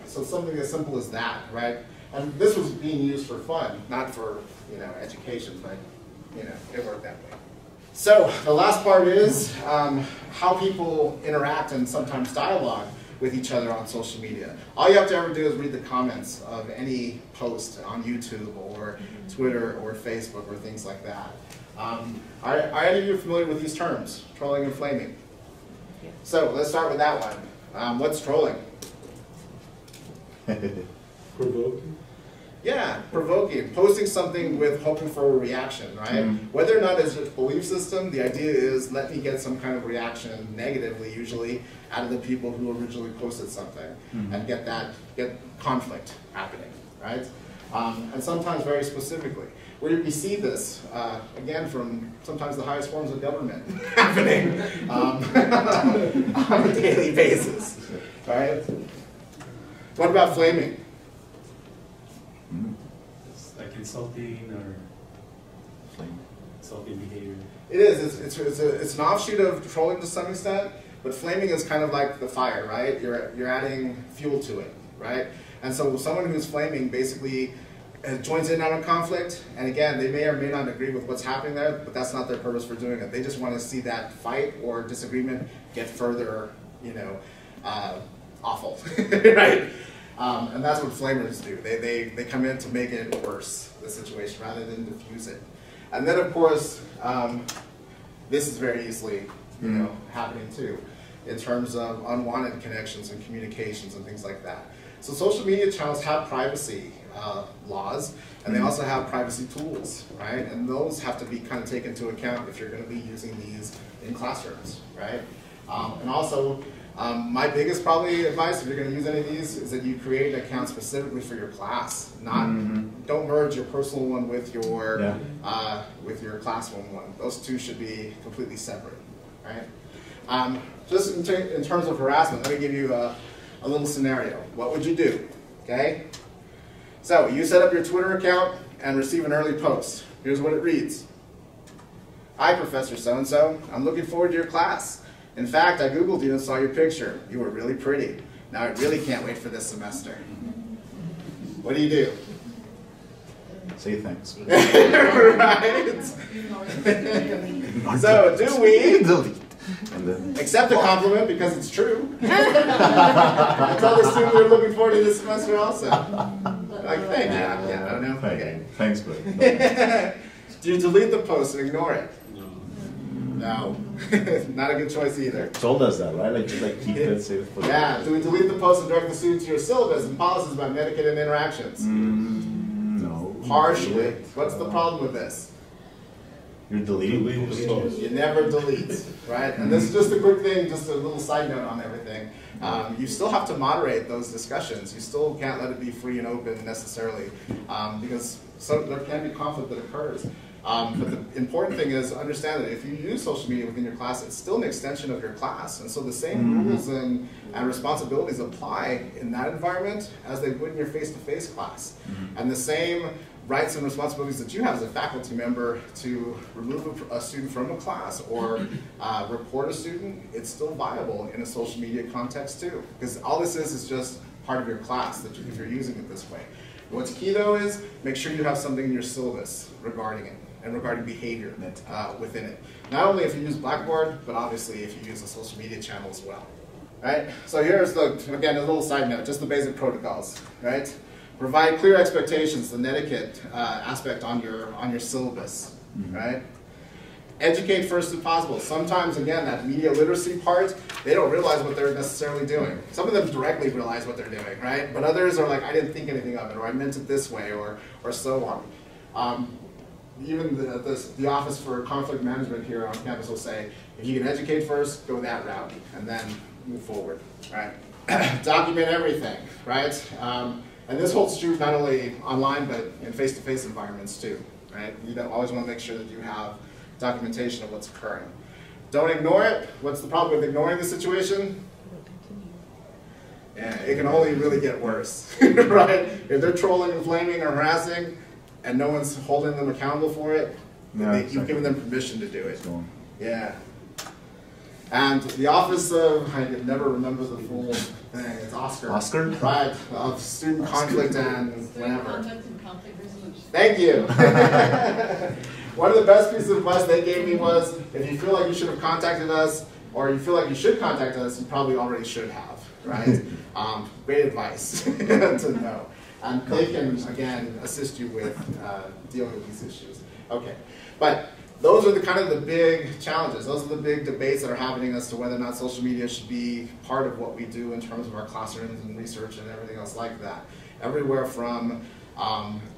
So something as simple as that, right? And this was being used for fun, not for, education, but, it worked that way. So the last part is how people interact and sometimes dialogue with each other on social media. All you have to ever do is read the comments of any post on YouTube or Twitter or Facebook or things like that. Are any of you familiar with these terms, trolling and flaming? Yeah. So let's start with that one. What's trolling? Provoking? Yeah, provoking. Posting something with hoping for a reaction, right? Whether or not it's a belief system, the idea is let me get some kind of reaction, negatively usually, out of the people who originally posted something and get conflict happening, right? And sometimes very specifically. We see this, again, from sometimes the highest forms of government happening on a daily basis. right? What about flaming? It's like insulting or Flame. insulting behavior. It is. It's an offshoot of trolling to some extent, but flaming is kind of like the fire, right? You're adding fuel to it, right? And so someone who's flaming basically joins in on a conflict, and again, they may or may not agree with what's happening there, but that's not their purpose for doing it. They just want to see that fight or disagreement get further, awful, right? And that's what flamers do. They come in to make it worse, the situation, rather than diffuse it. And then, of course, this is very easily, happening too, in terms of unwanted connections and communications and things like that. So social media channels have privacy laws, and they also have privacy tools, right? And those have to be kind of taken into account if you're going to be using these in classrooms, right? And also, my biggest probably advice if you're going to use any of these is that you create an account specifically for your class. Don't merge your personal one with your classroom one. Those two should be completely separate, right? Just in terms of harassment, let me give you a little scenario. What would you do? Okay. So you set up your Twitter account and receive an early post. Here's what it reads. Hi, Professor So-and-so. I'm looking forward to your class. In fact, I Googled you and saw your picture. You were really pretty. Now I really can't wait for this semester. What do you do? Say thanks. Right? So do we Delete. And then, accept the compliment because it's true? I tell the student we're looking forward to this semester also. Like, thank you. Yeah, I don't know. Okay. Thanks, but Do you delete the post and ignore it? No. No. Not a good choice either. Sol does that, right? Like just like keep it safe for. Yeah. Do we delete the post and direct the student to your syllabus and policies about etiquette and interactions? No. Partially. What's the problem with this? You're deleting. Delete the post. You never delete, right? And this is just a quick thing, just a little side note on everything. You still have to moderate those discussions. You still can't let it be free and open necessarily, because there can be conflict that occurs. But the important thing is understand that if you use social media within your class, it's still an extension of your class. And so the same rules and responsibilities apply in that environment as they would in your face-to-face class. And the same rights and responsibilities that you have as a faculty member to remove a student from a class or report a student, it's still viable in a social media context too. Because all this is just part of your class that if you're using it this way. What's key though is make sure you have something in your syllabus regarding it and regarding behavior within it. Not only if you use Blackboard, but obviously if you use a social media channel as well. Right? So here's again, a little side note, just the basic protocols, right? Provide clear expectations, the etiquette aspect on your syllabus, right? Educate first if possible. Sometimes, again, that media literacy part, they don't realize what they're necessarily doing. Some of them directly realize what they're doing, right? But others are like, I didn't think anything of it, or I meant it this way, or so on. Even the Office for Conflict Management here on campus will say, if you can educate first, go that route, and then move forward, right? Document everything, right? And this holds true not only online, but in face-to-face environments too, right? You always want to make sure that you have documentation of what's occurring. Don't ignore it. What's the problem with ignoring the situation? Yeah, it can only really get worse, right? If they're trolling and flaming or harassing, and no one's holding them accountable for it, you've given them permission to do it. Yeah. And the Office of, I can never remember the full thing, it's Oscar. Oscar? Right, of Student Conflict and whatever. Conduct and conflict resolution. Thank you. One of the best pieces of advice they gave me was, if you feel like you should have contacted us, or you feel like you should contact us, you probably already should have, right? Great advice to know. And they can, again, assist you with dealing with these issues. Okay, but those are the kind of the big challenges. Those are the big debates that are happening as to whether or not social media should be part of what we do in terms of our classrooms and research and everything else like that. Everywhere from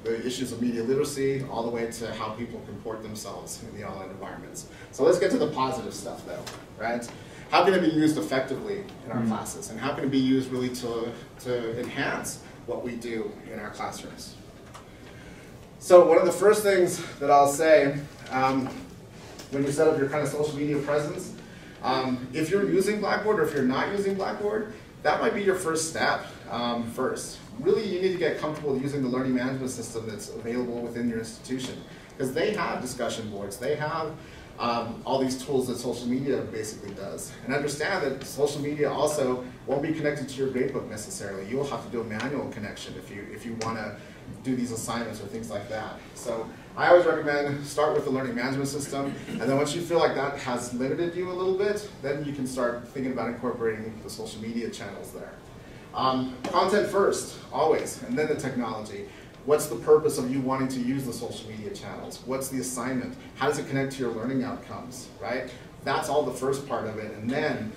the issues of media literacy all the way to how people comport themselves in the online environments. So let's get to the positive stuff though, right? How can it be used effectively in our classes? And how can it be used really to enhance what we do in our classrooms? So one of the first things that I'll say when you set up your kind of social media presence, if you're using Blackboard or if you're not using Blackboard, that might be your first step first. Really, you need to get comfortable using the learning management system that's available within your institution, because they have discussion boards, they have all these tools that social media basically does. And understand that social media also won't be connected to your gradebook necessarily. You will have to do a manual connection if you want to do these assignments or things like that. So I always recommend start with the learning management system, and then once you feel like that has limited you a little bit, then you can start thinking about incorporating the social media channels there. Content first, always, and then the technology. What's the purpose of you wanting to use the social media channels? What's the assignment? How does it connect to your learning outcomes, right? That's all the first part of it, and then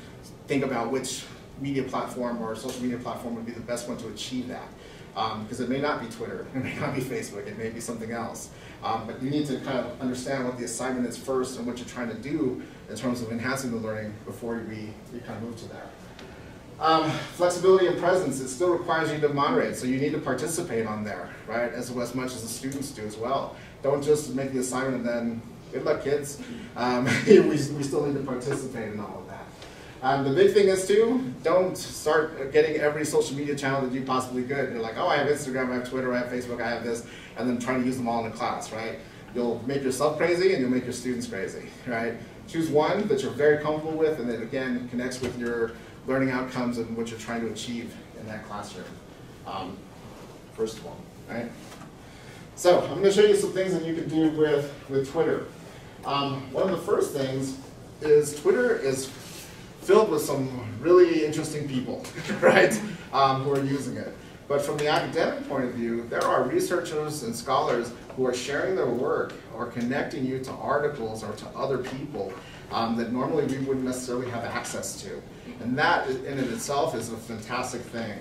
think about which media platform or social media platform would be the best one to achieve that. Because it may not be Twitter, it may not be Facebook, it may be something else. But you need to kind of understand what the assignment is first and what you're trying to do in terms of enhancing the learning before we kind of move to that. Flexibility and presence, it still requires you to moderate, so you need to participate on there, right, as much as the students do as well. Don't just make the assignment and then, good luck kids. We still need to participate in all of that. The big thing is too, don't start getting every social media channel that you possibly could. You're like, oh, I have Instagram, I have Twitter, I have Facebook, I have this, and then trying to use them all in a class, right? You'll make yourself crazy and you'll make your students crazy, right? Choose one that you're very comfortable with and that, again, connects with your learning outcomes and what you're trying to achieve in that classroom, first of all, right? So I'm going to show you some things that you can do with Twitter. One of the first things is Twitter is filled with some really interesting people, right, who are using it. But from the academic point of view, there are researchers and scholars who are sharing their work or connecting you to articles or to other people that normally we wouldn't necessarily have access to. And that in and itself is a fantastic thing.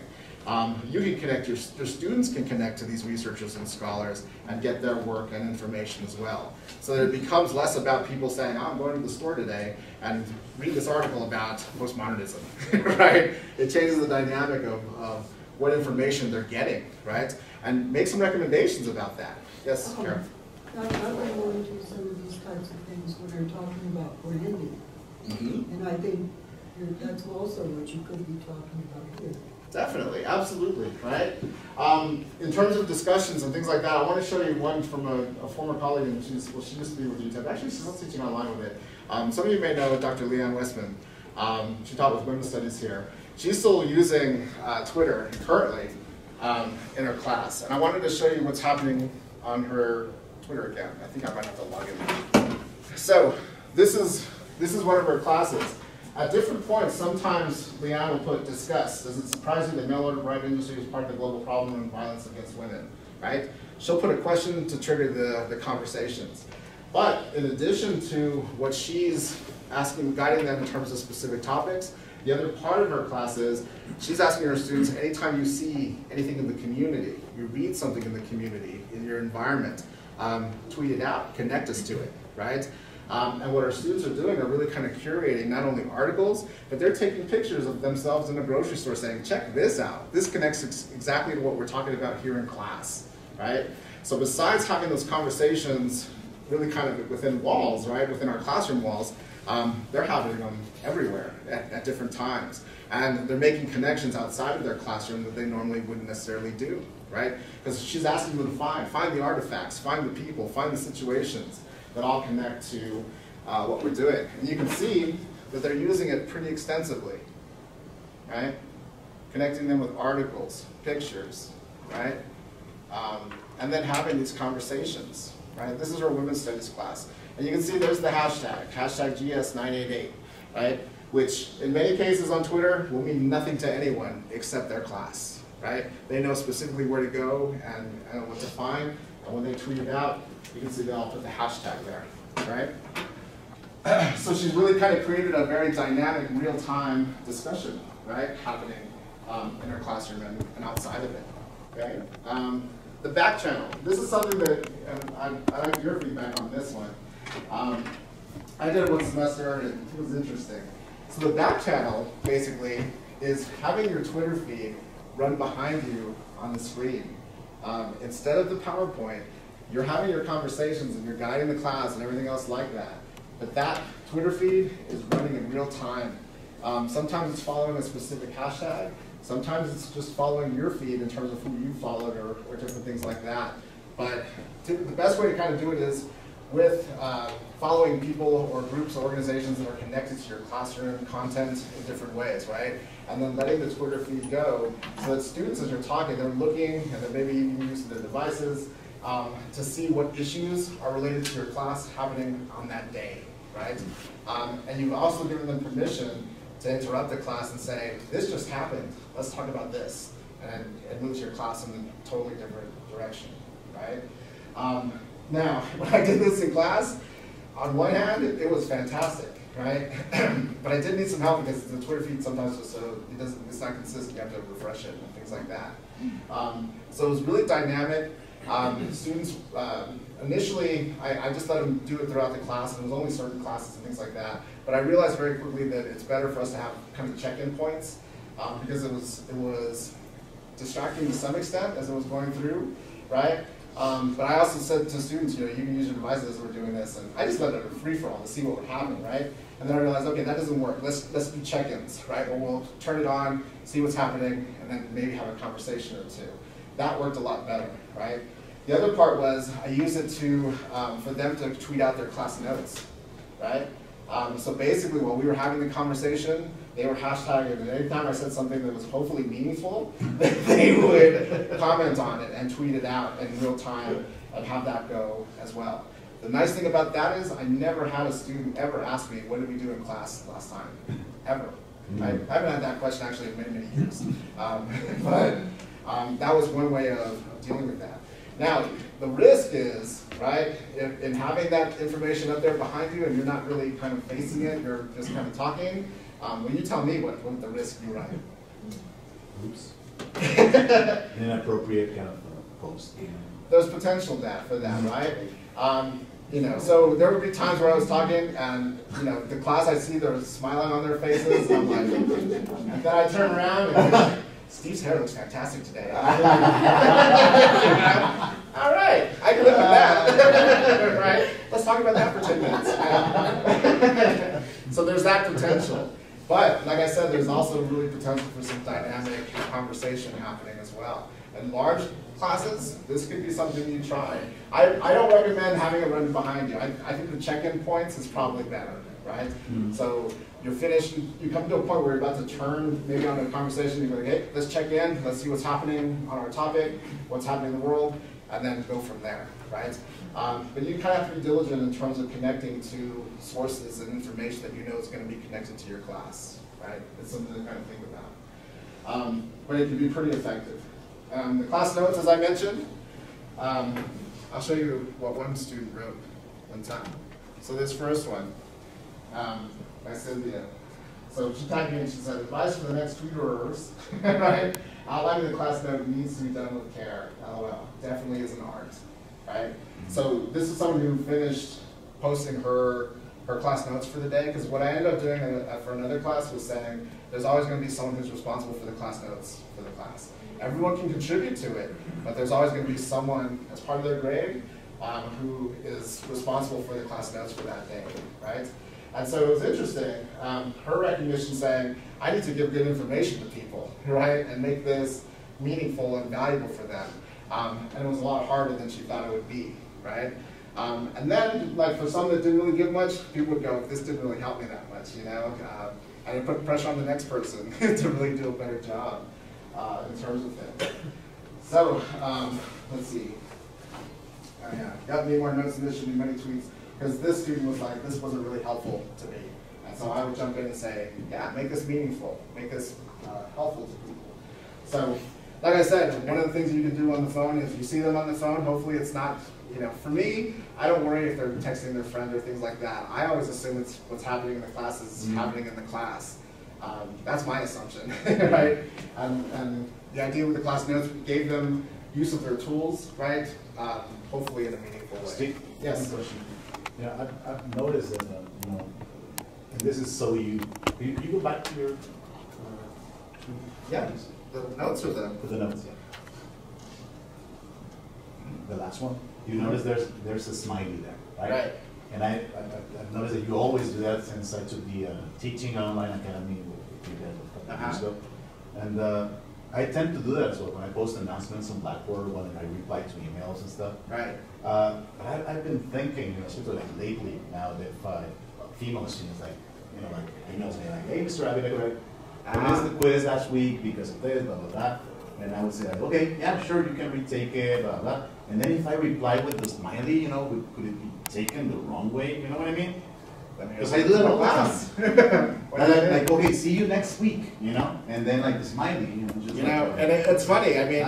You can connect, your students can connect to these researchers and scholars and get their work and information as well. So that it becomes less about people saying, oh, I'm going to the store today and read this article about postmodernism, right? It changes the dynamic of what information they're getting, right? And make some recommendations about that. Yes, Karen? I've been going to some of these types of things when they're talking about branding. And I think that's also what you could be talking about here. Definitely, absolutely, right? In terms of discussions and things like that, I want to show you one from a former colleague, and she used to be with UTEP. Actually, she's not teaching online with it. Some of you may know Dr. Leanne Westman. She taught with women's studies here. She's still using Twitter currently in her class, and I wanted to show you what's happening on her Twitter account. I think I might have to log in. So this is one of her classes. At different points, sometimes Leanne will put discuss. Does it surprise you that mail-order bride industry is part of the global problem in violence against women, right? She'll put a question to trigger the conversations. But in addition to what she's asking, guiding them in terms of specific topics, the other part of her class is she's asking her students, anytime you see anything in the community, you read something in the community, in your environment, tweet it out, connect us to it, right? And what our students are doing are really kind of curating not only articles, but they're taking pictures of themselves in a grocery store saying, check this out. This connects exactly to what we're talking about here in class, right? So besides having those conversations really kind of within walls, right, within our classroom walls, they're having them everywhere at different times. And they're making connections outside of their classroom that they normally wouldn't necessarily do, right? Because she's asking them to find the artifacts, find the people, find the situations that all connect to what we're doing. And you can see that they're using it pretty extensively, right? Connecting them with articles, pictures, right? And then having these conversations, right? This is our women's studies class. And you can see there's the hashtag GS988, right? Which in many cases on Twitter will mean nothing to anyone except their class, right? They know specifically where to go and what to find. And when they tweet it out, you can see they all put the hashtag there, right? So she's really kind of created a very dynamic, real-time discussion, right, happening in her classroom and outside of it, okay? The back channel. This is something that, I like your feedback on this one. I did it one semester and it was interesting. So the back channel, basically, is having your Twitter feed run behind you on the screen. Instead of the PowerPoint, you're having your conversations and you're guiding the class and everything else like that. But that Twitter feed is running in real time Sometimes it's following a specific hashtag. Sometimes it's just following your feed in terms of who you followed or different things like that. But the best way to kind of do it is with following people or groups or organizations that are connected to your classroom content in different ways, right? And then letting the Twitter feed go so that students, as you're talking, they're looking and they're maybe even using their devices to see what issues are related to your class happening on that day, right? And you've also given them permission to interrupt the class and say, this just happened, let's talk about this. And it moves your class in a totally different direction, right? Now, when I did this in class, on one hand, it was fantastic, right? But I did need some help because the Twitter feed sometimes just it's not consistent. You have to refresh it and things like that. So it was really dynamic. Students, initially, I just let them do it throughout the class, and it was only certain classes and things like that. But I realized very quickly that it's better for us to have kind of check-in points because it was distracting to some extent as it was going through, right? But I also said to students, you can use your devices as we're doing this, and I just let it free-for-all to see what would happen, right? And then I realized, okay, that doesn't work. Let's do check-ins, right? Or we'll turn it on, see what's happening, and then maybe have a conversation or two. That worked a lot better, right? The other part was I used it for them to tweet out their class notes, right? So basically, while we were having the conversation, they were hashtagging, and anytime I said something that was hopefully meaningful, they would comment on it and tweet it out in real time and have that go as well. The nice thing about that is I never had a student ever ask me, what did we do in class last time? Ever. I haven't had that question actually in many, many years. But that was one way of dealing with that. Now, the risk is, right, in having that information up there behind you and you're not really kind of facing it, you're just kind of talking, well, you tell me what the risk you run. Oops. Inappropriate kind of post. There's potential for that, right? So there would be times where I was talking and, the class I see, they're smiling on their faces, and I'm like, and then I turn around and Steve's hair looks fantastic today. All right, I can live with that. Right? Let's talk about that for 10 minutes. So there's that potential. But like I said, there's also really potential for some dynamic conversation happening as well. In large classes, this could be something you try. I don't recommend having it run behind you. I think the check-in points is probably better, right? So you're finished, you come to a point where you're about to turn maybe on a conversation, you go, hey, let's check in, let's see what's happening on our topic, what's happening in the world, and then go from there, right? But you kind of have to be diligent in terms of connecting to sources and information that you know is going to be connected to your class, right? It's something to kind of think about. But it can be pretty effective. The class notes, as I mentioned, I'll show you what one student wrote one time. So this first one, by Cynthia. So she tagged me and she said, advice for the next tweeters, right? Outlining the class note needs to be done with care. LOL. Definitely is an art, right? So this is someone who finished posting her class notes for the day, because what I ended up doing for another class was saying, there's always going to be someone who's responsible for the class notes for the class. Everyone can contribute to it, but there's always going to be someone as part of their grade who is responsible for the class notes for that day, right? And so it was interesting, her recognition saying, I need to give good information to people, right? And make this meaningful and valuable for them. And it was a lot harder than she thought it would be, right? And then, like for some that didn't really give much, people would go, this didn't really help me that much, and it put pressure on the next person to really do a better job in terms of it. So, let's see. Got me more notes than this, should be many tweets. Because this student was like, this wasn't really helpful to me. And so I would jump in and say, yeah, make this meaningful, make this helpful to people. So, like I said, one of the things you can do on the phone, if you see them on the phone, hopefully it's not, for me, I don't worry if they're texting their friend or things like that. I always assume it's what's happening in the class is happening in the class. That's my assumption, right? And the idea with the class notes, we gave them use of their tools, right? Hopefully in a meaningful way. Steve, yes. one question. Yeah, I've noticed that, and this is so you go back to your yeah, the notes or the notes, yeah. The last one, you notice there's a smiley there, right? And I've noticed that you always do that since I took the Teaching Online Academy with you guys a couple years ago. And I tend to do that as well when I post announcements on Blackboard, when I reply to emails and stuff. Right. But I've been thinking, especially like lately now, that if female students like emails me like, hey, Mr. Abbott, I missed the quiz last week because of this, blah, blah, blah. And I would say like, okay, yeah, sure, you can retake it, blah, blah. And then if I reply with the smiley, could it be taken the wrong way? You know what I mean? Because I do that all the time. And I'm like, okay, see you next week, And then like the smiley, just and it's funny. I mean,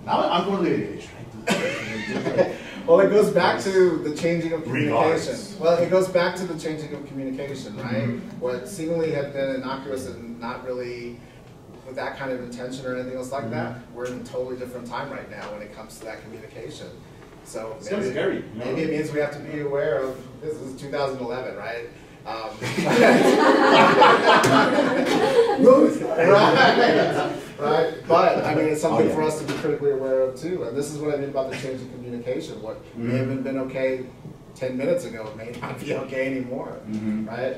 now I'm going to litigation, right? Well, it goes back to the changing of communication. Regardless. Well, it goes back to the changing of communication, right? What seemingly had been innocuous and not really with that kind of intention or anything else like that, we're in a totally different time right now when it comes to that communication. So it's kind of scary. Maybe it means we have to be aware of, this is 2011, right? Right? But, I mean, it's something for us to be critically aware of, too. And this is what I mean about the change in communication. What may have been okay 10 minutes ago, it may not be okay anymore, right?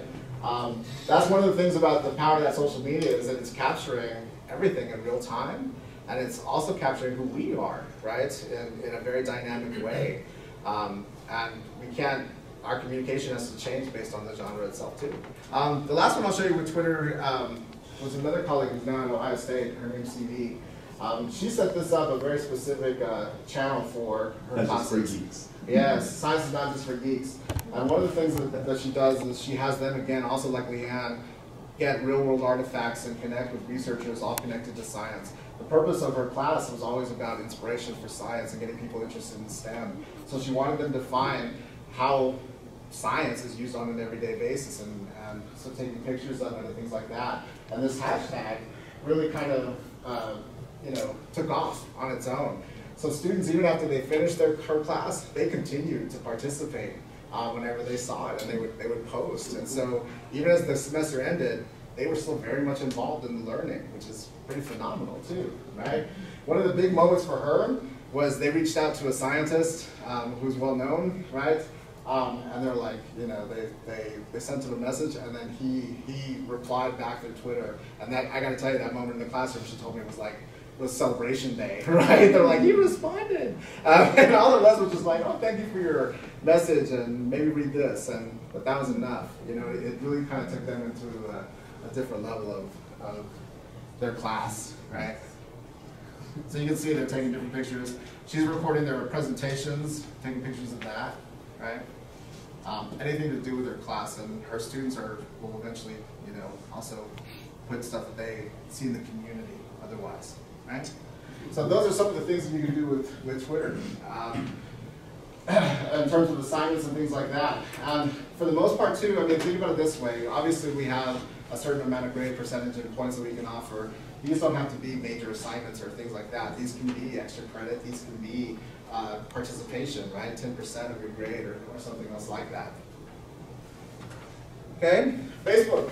That's one of the things about the power of that social media is that it's capturing everything in real time. And it's also capturing who we are, right, in a very dynamic way. And we can't, our communication has to change based on the genre itself, too. The last one I'll show you with Twitter was another colleague who's now at Ohio State, her name's CV. She set this up, a very specific channel for her classes. Not just for geeks. Yes, science is not just for geeks. And one of the things that she does is she has them, again, also like Leanne, get real-world artifacts and connect with researchers all connected to science. The purpose of her class was always about inspiration for science and getting people interested in STEM. So she wanted them to find how science is used on an everyday basis and so taking pictures of it and things like that. And this hashtag really kind of took off on its own. So students, even after they finished her class, they continued to participate whenever they saw it, and they would post. And so even as the semester ended, they were still very much involved in the learning, which is pretty phenomenal too, right? One of the big moments for her was they reached out to a scientist who's well known, right? And they're like, they sent him a message, and then he replied back through Twitter. And that, I got to tell you, that moment in the classroom, she told me, was celebration day, right? They're like, you responded, and all it was just like, oh, thank you for your message, and maybe read this, but that was enough. It really kind of took them into a different level of their class, right? So you can see they're taking different pictures. She's recording their presentations, taking pictures of that, right? Anything to do with their class, and her students will eventually, also put stuff that they see in the community otherwise, right? So those are some of the things that you can do with Twitter in terms of assignments and things like that. For the most part, too, I mean, think about it this way. Obviously, we have a certain amount of grade percentage and points that we can offer. These don't have to be major assignments or things like that. These can be extra credit. These can be participation, right? 10% of your grade or something else like that. Okay, Facebook.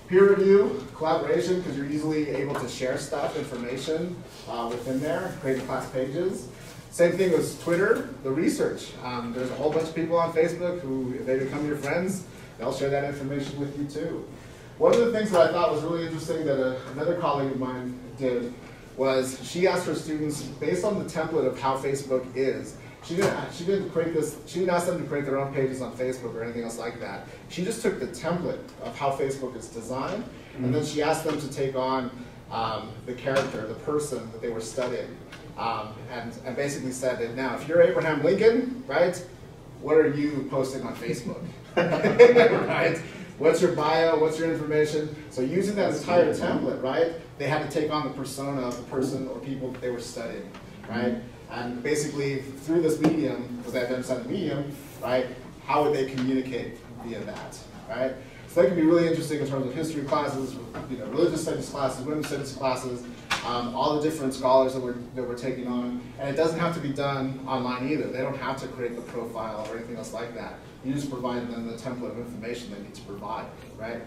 Peer review, collaboration, because you're easily able to share stuff, information within there, create class pages. Same thing with Twitter, the research. There's a whole bunch of people on Facebook who, if they become your friends, they'll share that information with you too. One of the things that I thought was really interesting that another colleague of mine did was she asked her students, based on the template of how Facebook is, she didn't ask them to create their own pages on Facebook or anything else like that. She just took the template of how Facebook is designed, and then she asked them to take on the character, the person that they were studying, and basically said that, now, if you're Abraham Lincoln, right, what are you posting on Facebook? Right? What's your bio? What's your information? So using that entire template, right, they had to take on the persona of the person or people that they were studying, right? And basically, through this medium, because they had to understand the medium, right, how would they communicate via that, right? So that can be really interesting in terms of history classes, religious studies classes, women's studies classes, all the different scholars that we're taking on. And it doesn't have to be done online either. They don't have to create the profile or anything else like that. You just provide them the template of information they need to provide, right,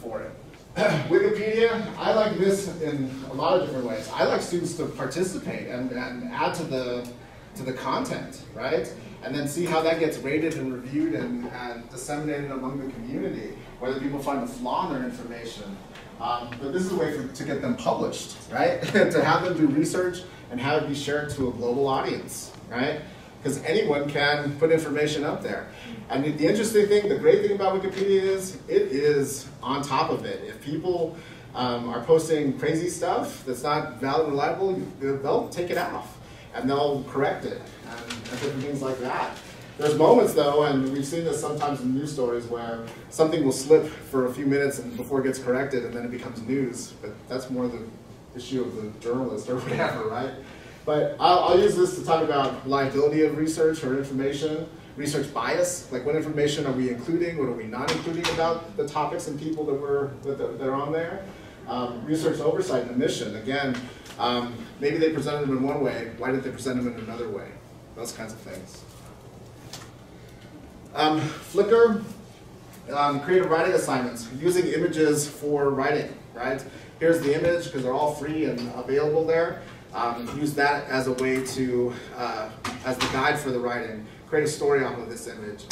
for it. Wikipedia, I like this in a lot of different ways. I like students to participate and add to the content, right? and then see how that gets rated and reviewed and disseminated among the community, whether people find a flaw in their information. But this is a way to get them published, right? To have them do research and have it be shared to a global audience, right? Because anyone can put information up there. And the interesting thing, the great thing about Wikipedia is, it is on top of it. If people are posting crazy stuff that's not valid and reliable, they'll take it off and they'll correct it and different things like that. There's moments though, and we've seen this sometimes in news stories, where something will slip for a few minutes and before it gets corrected and then it becomes news. But that's more the issue of the journalist or whatever, right? But I'll use this to talk about liability of research or information, research bias, like what information are we including, what are we not including about the topics and people that are on there. Research oversight and omission, again, maybe they presented them in one way, why did they present them in another way? Those kinds of things. Flickr, creative writing assignments, using images for writing, right? Here's the image, because they're all free and available there. Use that as a way to, as the guide for the writing. Create a story off of this image.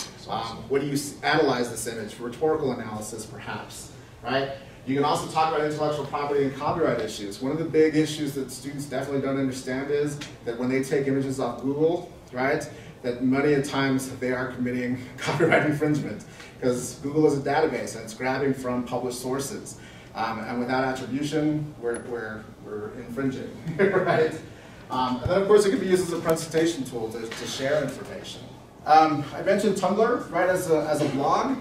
What do you analyze this image? Rhetorical analysis, perhaps, right? You can also talk about intellectual property and copyright issues. One of the big issues that students definitely don't understand is that when they take images off Google, right, that many a times they are committing copyright infringement, because Google is a database and it's grabbing from published sources. And without attribution, we're infringing, right? And then of course it can be used as a presentation tool to share information. I mentioned Tumblr, right, as a blog.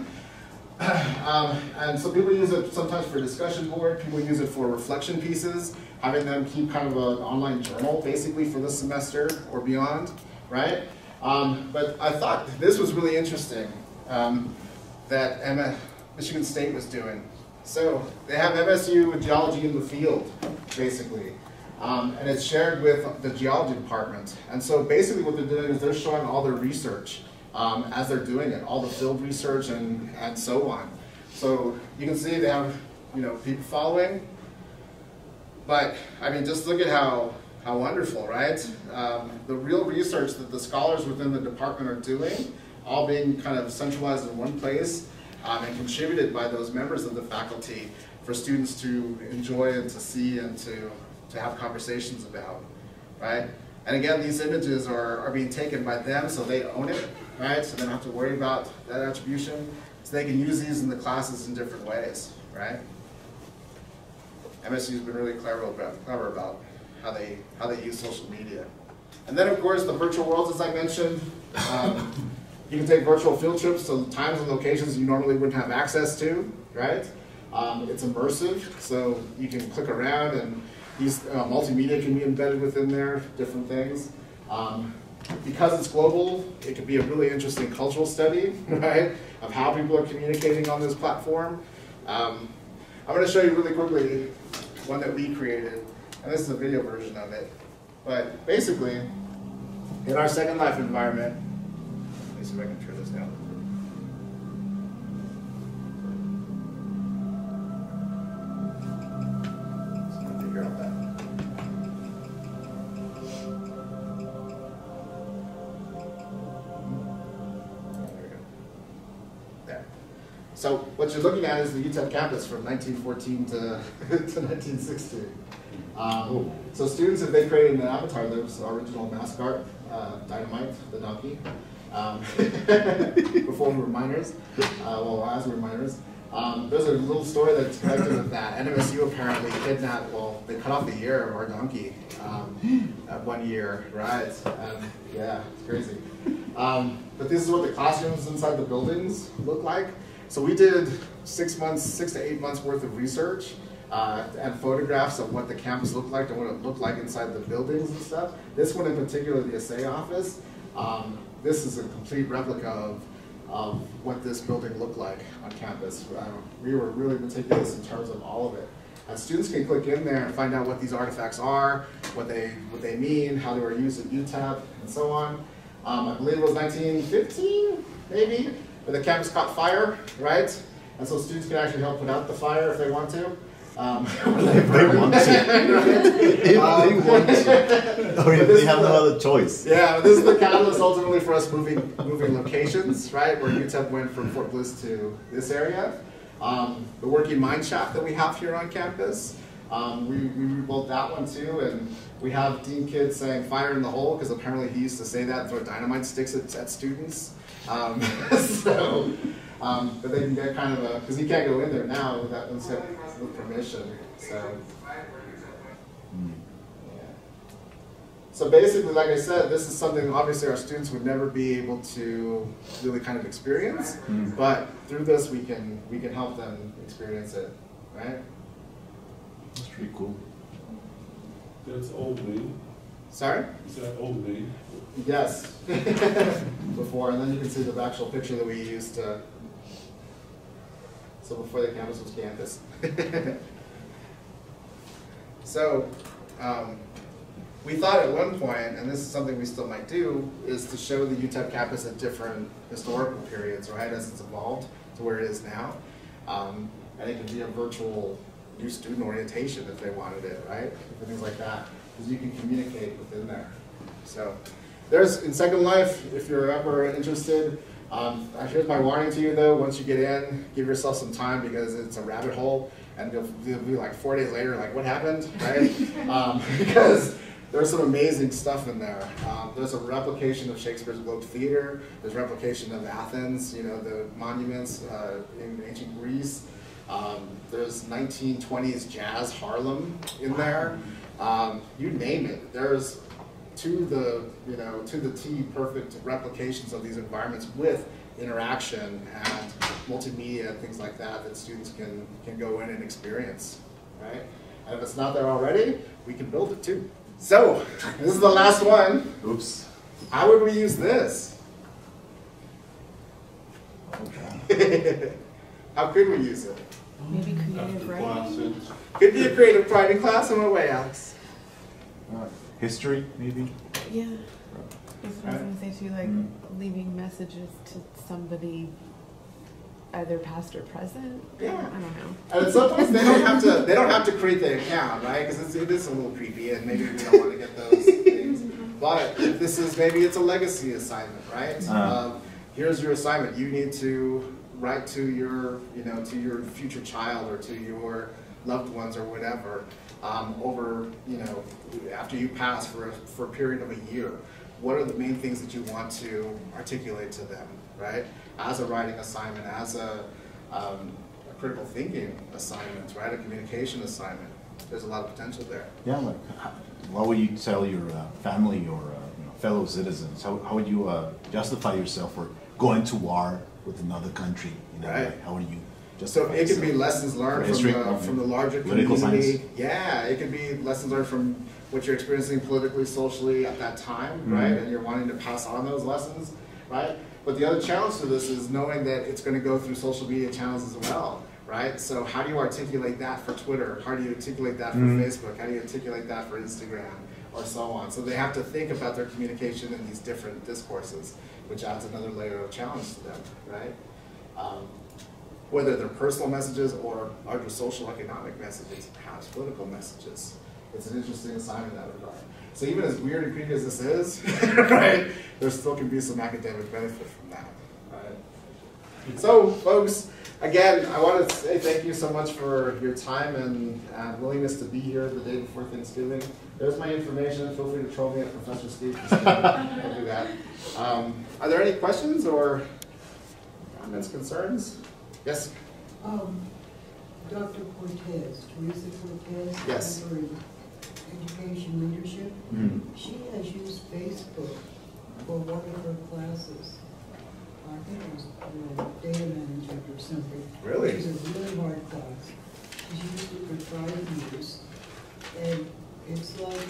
And so people use it sometimes for a discussion board, people use it for reflection pieces, having them keep kind of an online journal basically for this semester or beyond, right? But I thought this was really interesting that Michigan State was doing. So they have MSU Geology in the Field, basically. And it's shared with the geology department. And so basically what they're doing is they're showing all their research as they're doing it, all the field research and so on. So you can see they have, you know, people following. But I mean, just look at how wonderful, right? The real research that the scholars within the department are doing, all being kind of centralized in one place and contributed by those members of the faculty for students to enjoy and to see and to have conversations about, right? And again, these images are being taken by them, so they own it, right? So they don't have to worry about that attribution. So they can use these in the classes in different ways, right? MSU's been really clever about how they use social media. And then of course the virtual worlds, as I mentioned. You can take virtual field trips to times and locations you normally wouldn't have access to, right? It's immersive, so you can click around and these multimedia can be embedded within there, different things. Because it's global, it could be a really interesting cultural study, right? Of how people are communicating on this platform. I'm going to show you really quickly one that we created, and this is a video version of it. But basically, in our Second Life environment, let me see if I can turn this down. Just want to figure out that. There we go. There. So what you're looking at is the UTEP campus from 1914 to 1960. So students, if they created an avatar, there's our original mascot, Dynamite, the donkey. Before we were minors, well, as we were minors. There's a little story that's connected with that. NMSU apparently kidnapped, well, they cut off the ear of our donkey at 1 year, right? Yeah, it's crazy. But this is what the classrooms inside the buildings look like. So we did 6 to 8 months worth of research and photographs of what the campus looked like and what it looked like inside the buildings and stuff. This one in particular, the assay office, this is a complete replica of what this building looked like on campus. We were really meticulous in terms of all of it. And students can click in there and find out what these artifacts are, what they mean, how they were used at UTEP, and so on. I believe it was 1915, maybe, but the campus caught fire, right? And so students can actually help put out the fire if they want to. If they want to. If they want to. Or if they have no other choice. Yeah, this is the catalyst ultimately for us moving locations, right? Where UTEP went from Fort Bliss to this area. The working mine shaft that we have here on campus, we rebuilt that one too, and we have Dean Kidd saying fire in the hole, because apparently he used to say that and throw dynamite sticks at students. But they can get kind of a, because he can't go in there now without with permission. So, yeah. So basically, like I said, this is something obviously our students would never be able to really kind of experience, but through this we can help them experience it, right? That's pretty cool. That's Old Main. Sorry? Is that Old Main? Yes. Before, and then you can see the actual picture that we used to. So before the campus was campus. So we thought at one point, and this is something we still might do, is to show the UTEP campus at different historical periods, right, as it's evolved to where it is now. And it can be a virtual new student orientation if they wanted it, right, and things like that, because you can communicate within there. So there's, in Second Life, if you're ever interested, here's my warning to you though, once you get in, give yourself some time, because it's a rabbit hole, and you'll be like 4 days later, like, what happened, right? Because there's some amazing stuff in there. There's a replication of Shakespeare's Globe Theater, there's replication of Athens, you know, the monuments in ancient Greece. There's 1920s jazz Harlem in there. You name it. There's to the T perfect replications of these environments with interaction and multimedia and things like that that students can go in and experience, right? And if it's not there already, we can build it too. So, this is the last one. Oops. How would we use this? Okay. How could we use it? Maybe creative After writing. classes. Could be a creative writing class. In what way, Alex? History, maybe? Yeah. That's what I was gonna say too, like leaving messages to somebody, either past or present. Yeah. I don't know. And at some point, they don't have to create the account, right? Because it is a little creepy, and maybe we don't want to get those things. But if this is, maybe it's a legacy assignment, right? Here's your assignment. You need to write to your, to your future child or to your loved ones or whatever, over, after you pass for a period of a year. What are the main things that you want to articulate to them, right? As a writing assignment, as a critical thinking assignment, right? A communication assignment. There's a lot of potential there. Yeah, like, what would you tell your family or fellow citizens? How would you justify yourself for going to war with another country? Right. Like, how would you justify So it could be yourself? lessons learned History, from the larger political community. science. Yeah, it could be lessons learned from what you're experiencing politically, socially at that time, right? And you're wanting to pass on those lessons, right? But the other challenge to this is knowing that it's going to go through social media channels as well, right? So how do you articulate that for Twitter? How do you articulate that for Facebook? How do you articulate that for Instagram, or so on? So they have to think about their communication in these different discourses, which adds another layer of challenge to them, right? Whether they're personal messages or larger social economic messages, perhaps political messages. It's an interesting assignment in that regard. So even as weird and creepy as this is, right, there still can be some academic benefit from that, right? So, folks, again, I want to say thank you so much for your time and willingness to be here the day before Thanksgiving. There's my information. Feel free to troll me at Professor Steve. I'll do that. Are there any questions or comments, concerns? Yes? Dr. Cortez, Teresa Cortez, Yes. member in Education Leadership, she has used Facebook for one of her classes. I think it was data management or something. Really? It was a really hard class. She's used it for 5 years. And it's like,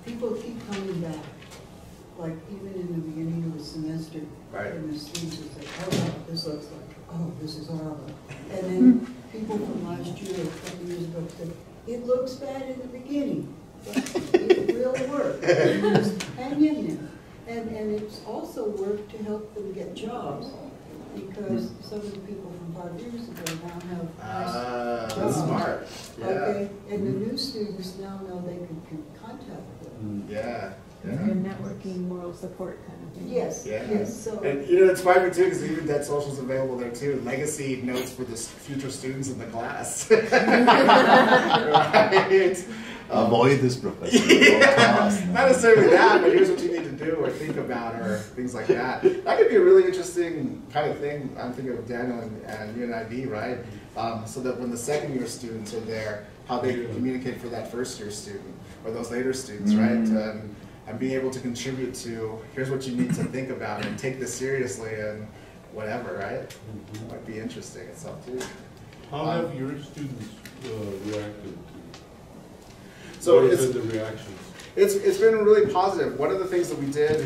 people keep coming back. Like even in the beginning of the semester, Right. and the students would say, oh, wow, this looks like, oh, this is horrible. And then people from last year, a couple years ago, said, it looks bad in the beginning, but it will work. And just hang in there. And it's also worked to help them get jobs. because some of the people from 5 years ago now have nice That's jobs. smart. Yeah. Okay, and the new students now know they can contact them. Yeah. It's like a networking moral support kind of thing. Yes, Yeah. yes, so. And it's private too, because even Dead Social's available there too. Legacy notes for the future students in the class. Right? Avoid this professor. Yeah. Not necessarily that, but here's what you need to do or think about or things like that. That could be a really interesting kind of thing. I'm thinking of Daniel and UNIV, right? So that when the second year students are there, how they communicate for that first year student or those later students, right? And being able to contribute to, here's what you need to think about and take this seriously and whatever, right? Might be interesting itself too. How have your students reacted? So What it's have been the reactions? It's been really positive. One of the things that we did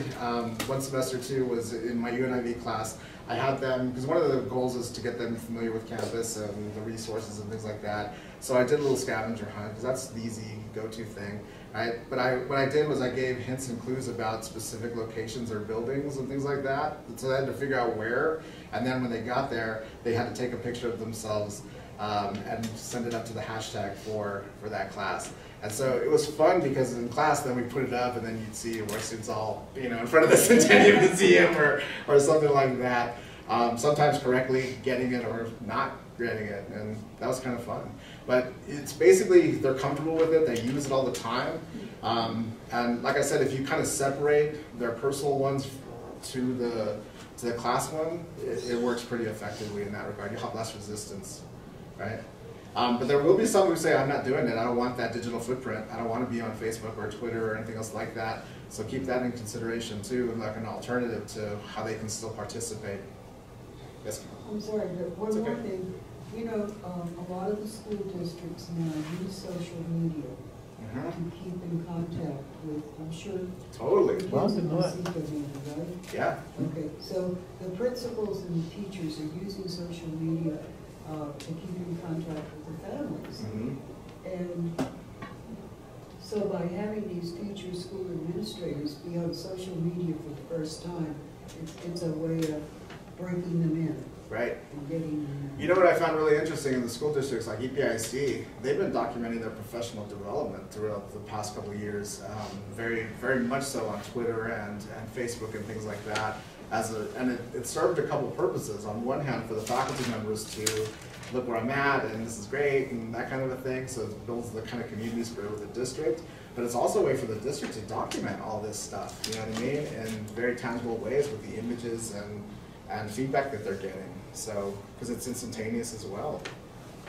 one semester too was in my UNIV class, I had them, because one of the goals is to get them familiar with campus and the resources and things like that. So I did a little scavenger hunt, because that's the easy go-to thing. Right? But what I did was I gave hints and clues about specific locations or buildings and things like that. So they had to figure out where, and then when they got there, they had to take a picture of themselves and send it up to the hashtag for that class. And so it was fun because in class then we put it up and then you'd see our students all, in front of the Centennial Museum or something like that. Sometimes correctly getting it or not getting it, and that was kind of fun. But it's basically, they're comfortable with it, they use it all the time. And like I said, if you kind of separate their personal ones to the class one, it works pretty effectively in that regard. You have less resistance, right? But there will be some who say, I'm not doing it, I don't want that digital footprint, I don't want to be on Facebook or Twitter or anything else like that. So keep that in consideration too, like an alternative to how they can still participate. Yes, I'm sorry, but one more thing. A lot of the school districts now use social media to keep in contact with, I'm sure. Totally. Well, right? Yeah. Okay, so the principals and the teachers are using social media to keep in contact with their families. And so by having these teachers, school administrators be on social media for the first time, it's a way of breaking them in. Right. And getting them in. You know what I found really interesting in the school districts like EPIC, they've been documenting their professional development throughout the past couple of years, very, very much so on Twitter and Facebook and things like that. And it served a couple purposes. On one hand, for the faculty members to look where I'm at and this is great and that kind of a thing, so it builds the kind of community spirit with the district. But it's also a way for the district to document all this stuff, you know what I mean, in very tangible ways with the images and feedback that they're getting. So, because it's instantaneous as well.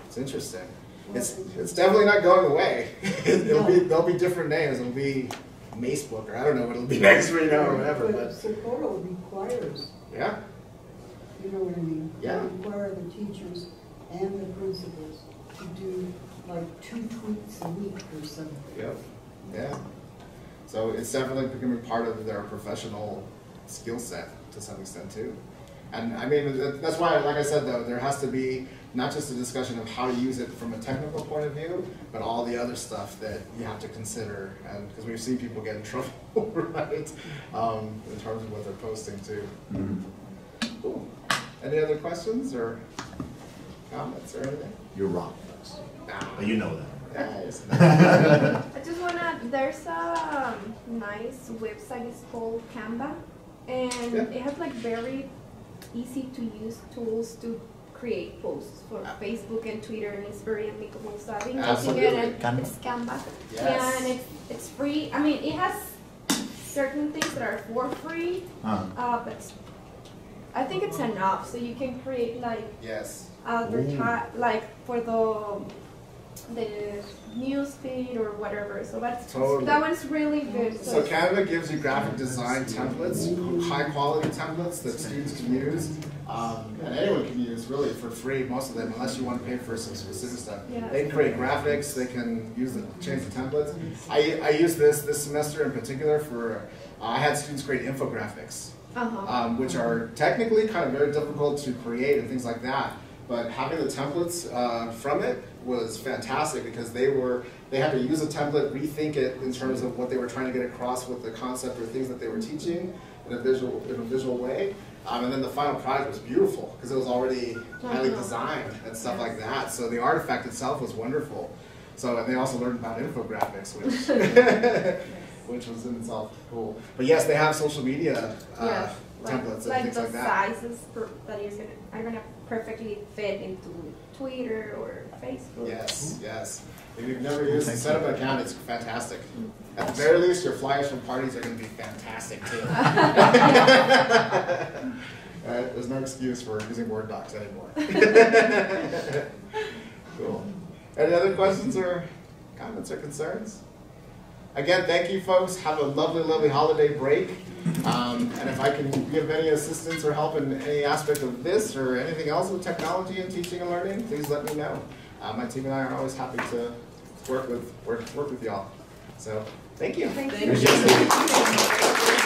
It's interesting. It's definitely not going away. There'll be different names. It'll be Macebook or I don't know what it'll be next or whatever. But Socorro requires. Yeah. You know what I mean? Yeah. They require the teachers and the principals to do like 2 tweets a week or something. Yep. Yeah. So it's definitely becoming part of their professional skill set to some extent too. And I mean, that's why, like I said though, there has to be not just a discussion of how to use it from a technical point of view, but all the other stuff that you have to consider. And because we've seen people get in trouble, right? In terms of what they're posting too. Cool. Any other questions or comments or anything? You're wrong, folks. But you know that. I just wanna, there's a nice website, it's called Canva, and it has like very easy to use tools to create posts for Facebook and Twitter, and it's very amicable, so I've been using it, and it's Canva. Yes. Yeah, and it's free. I mean, it has certain things that are for free, but I think it's enough, so you can create like like for the news feed or whatever. So that's that one's really good. So Canva gives you graphic design templates, high quality templates that students can use, and anyone can use really for free, most of them, unless you want to pay for some specific stuff. Yeah. They can create graphics, they can change the templates. I use this semester in particular for, I had students create infographics, which are technically kind of very difficult to create and things like that. But having the templates from it was fantastic because they had to use a template, rethink it in terms of what they were trying to get across with the concept or things that they were teaching in a visual way. And then the final product was beautiful because it was already highly designed and stuff like that. So the artifact itself was wonderful. So, and they also learned about infographics, which which was in itself cool. But yes, they have social media templates and things like that. Sizes that are gonna perfectly fit into Twitter or Facebook. Yes, yes. If you've never used it, set up an account, it's fantastic. At the very least, your flyers from parties are going to be fantastic too. There's no excuse for using Word docs anymore. Cool. Any other questions or comments or concerns? Again, thank you folks. Have a lovely, lovely holiday break. And if I can give any assistance or help in any aspect of this or anything else with technology and teaching and learning, please let me know. My team and I are always happy to work with y'all. So thank you. Thank you.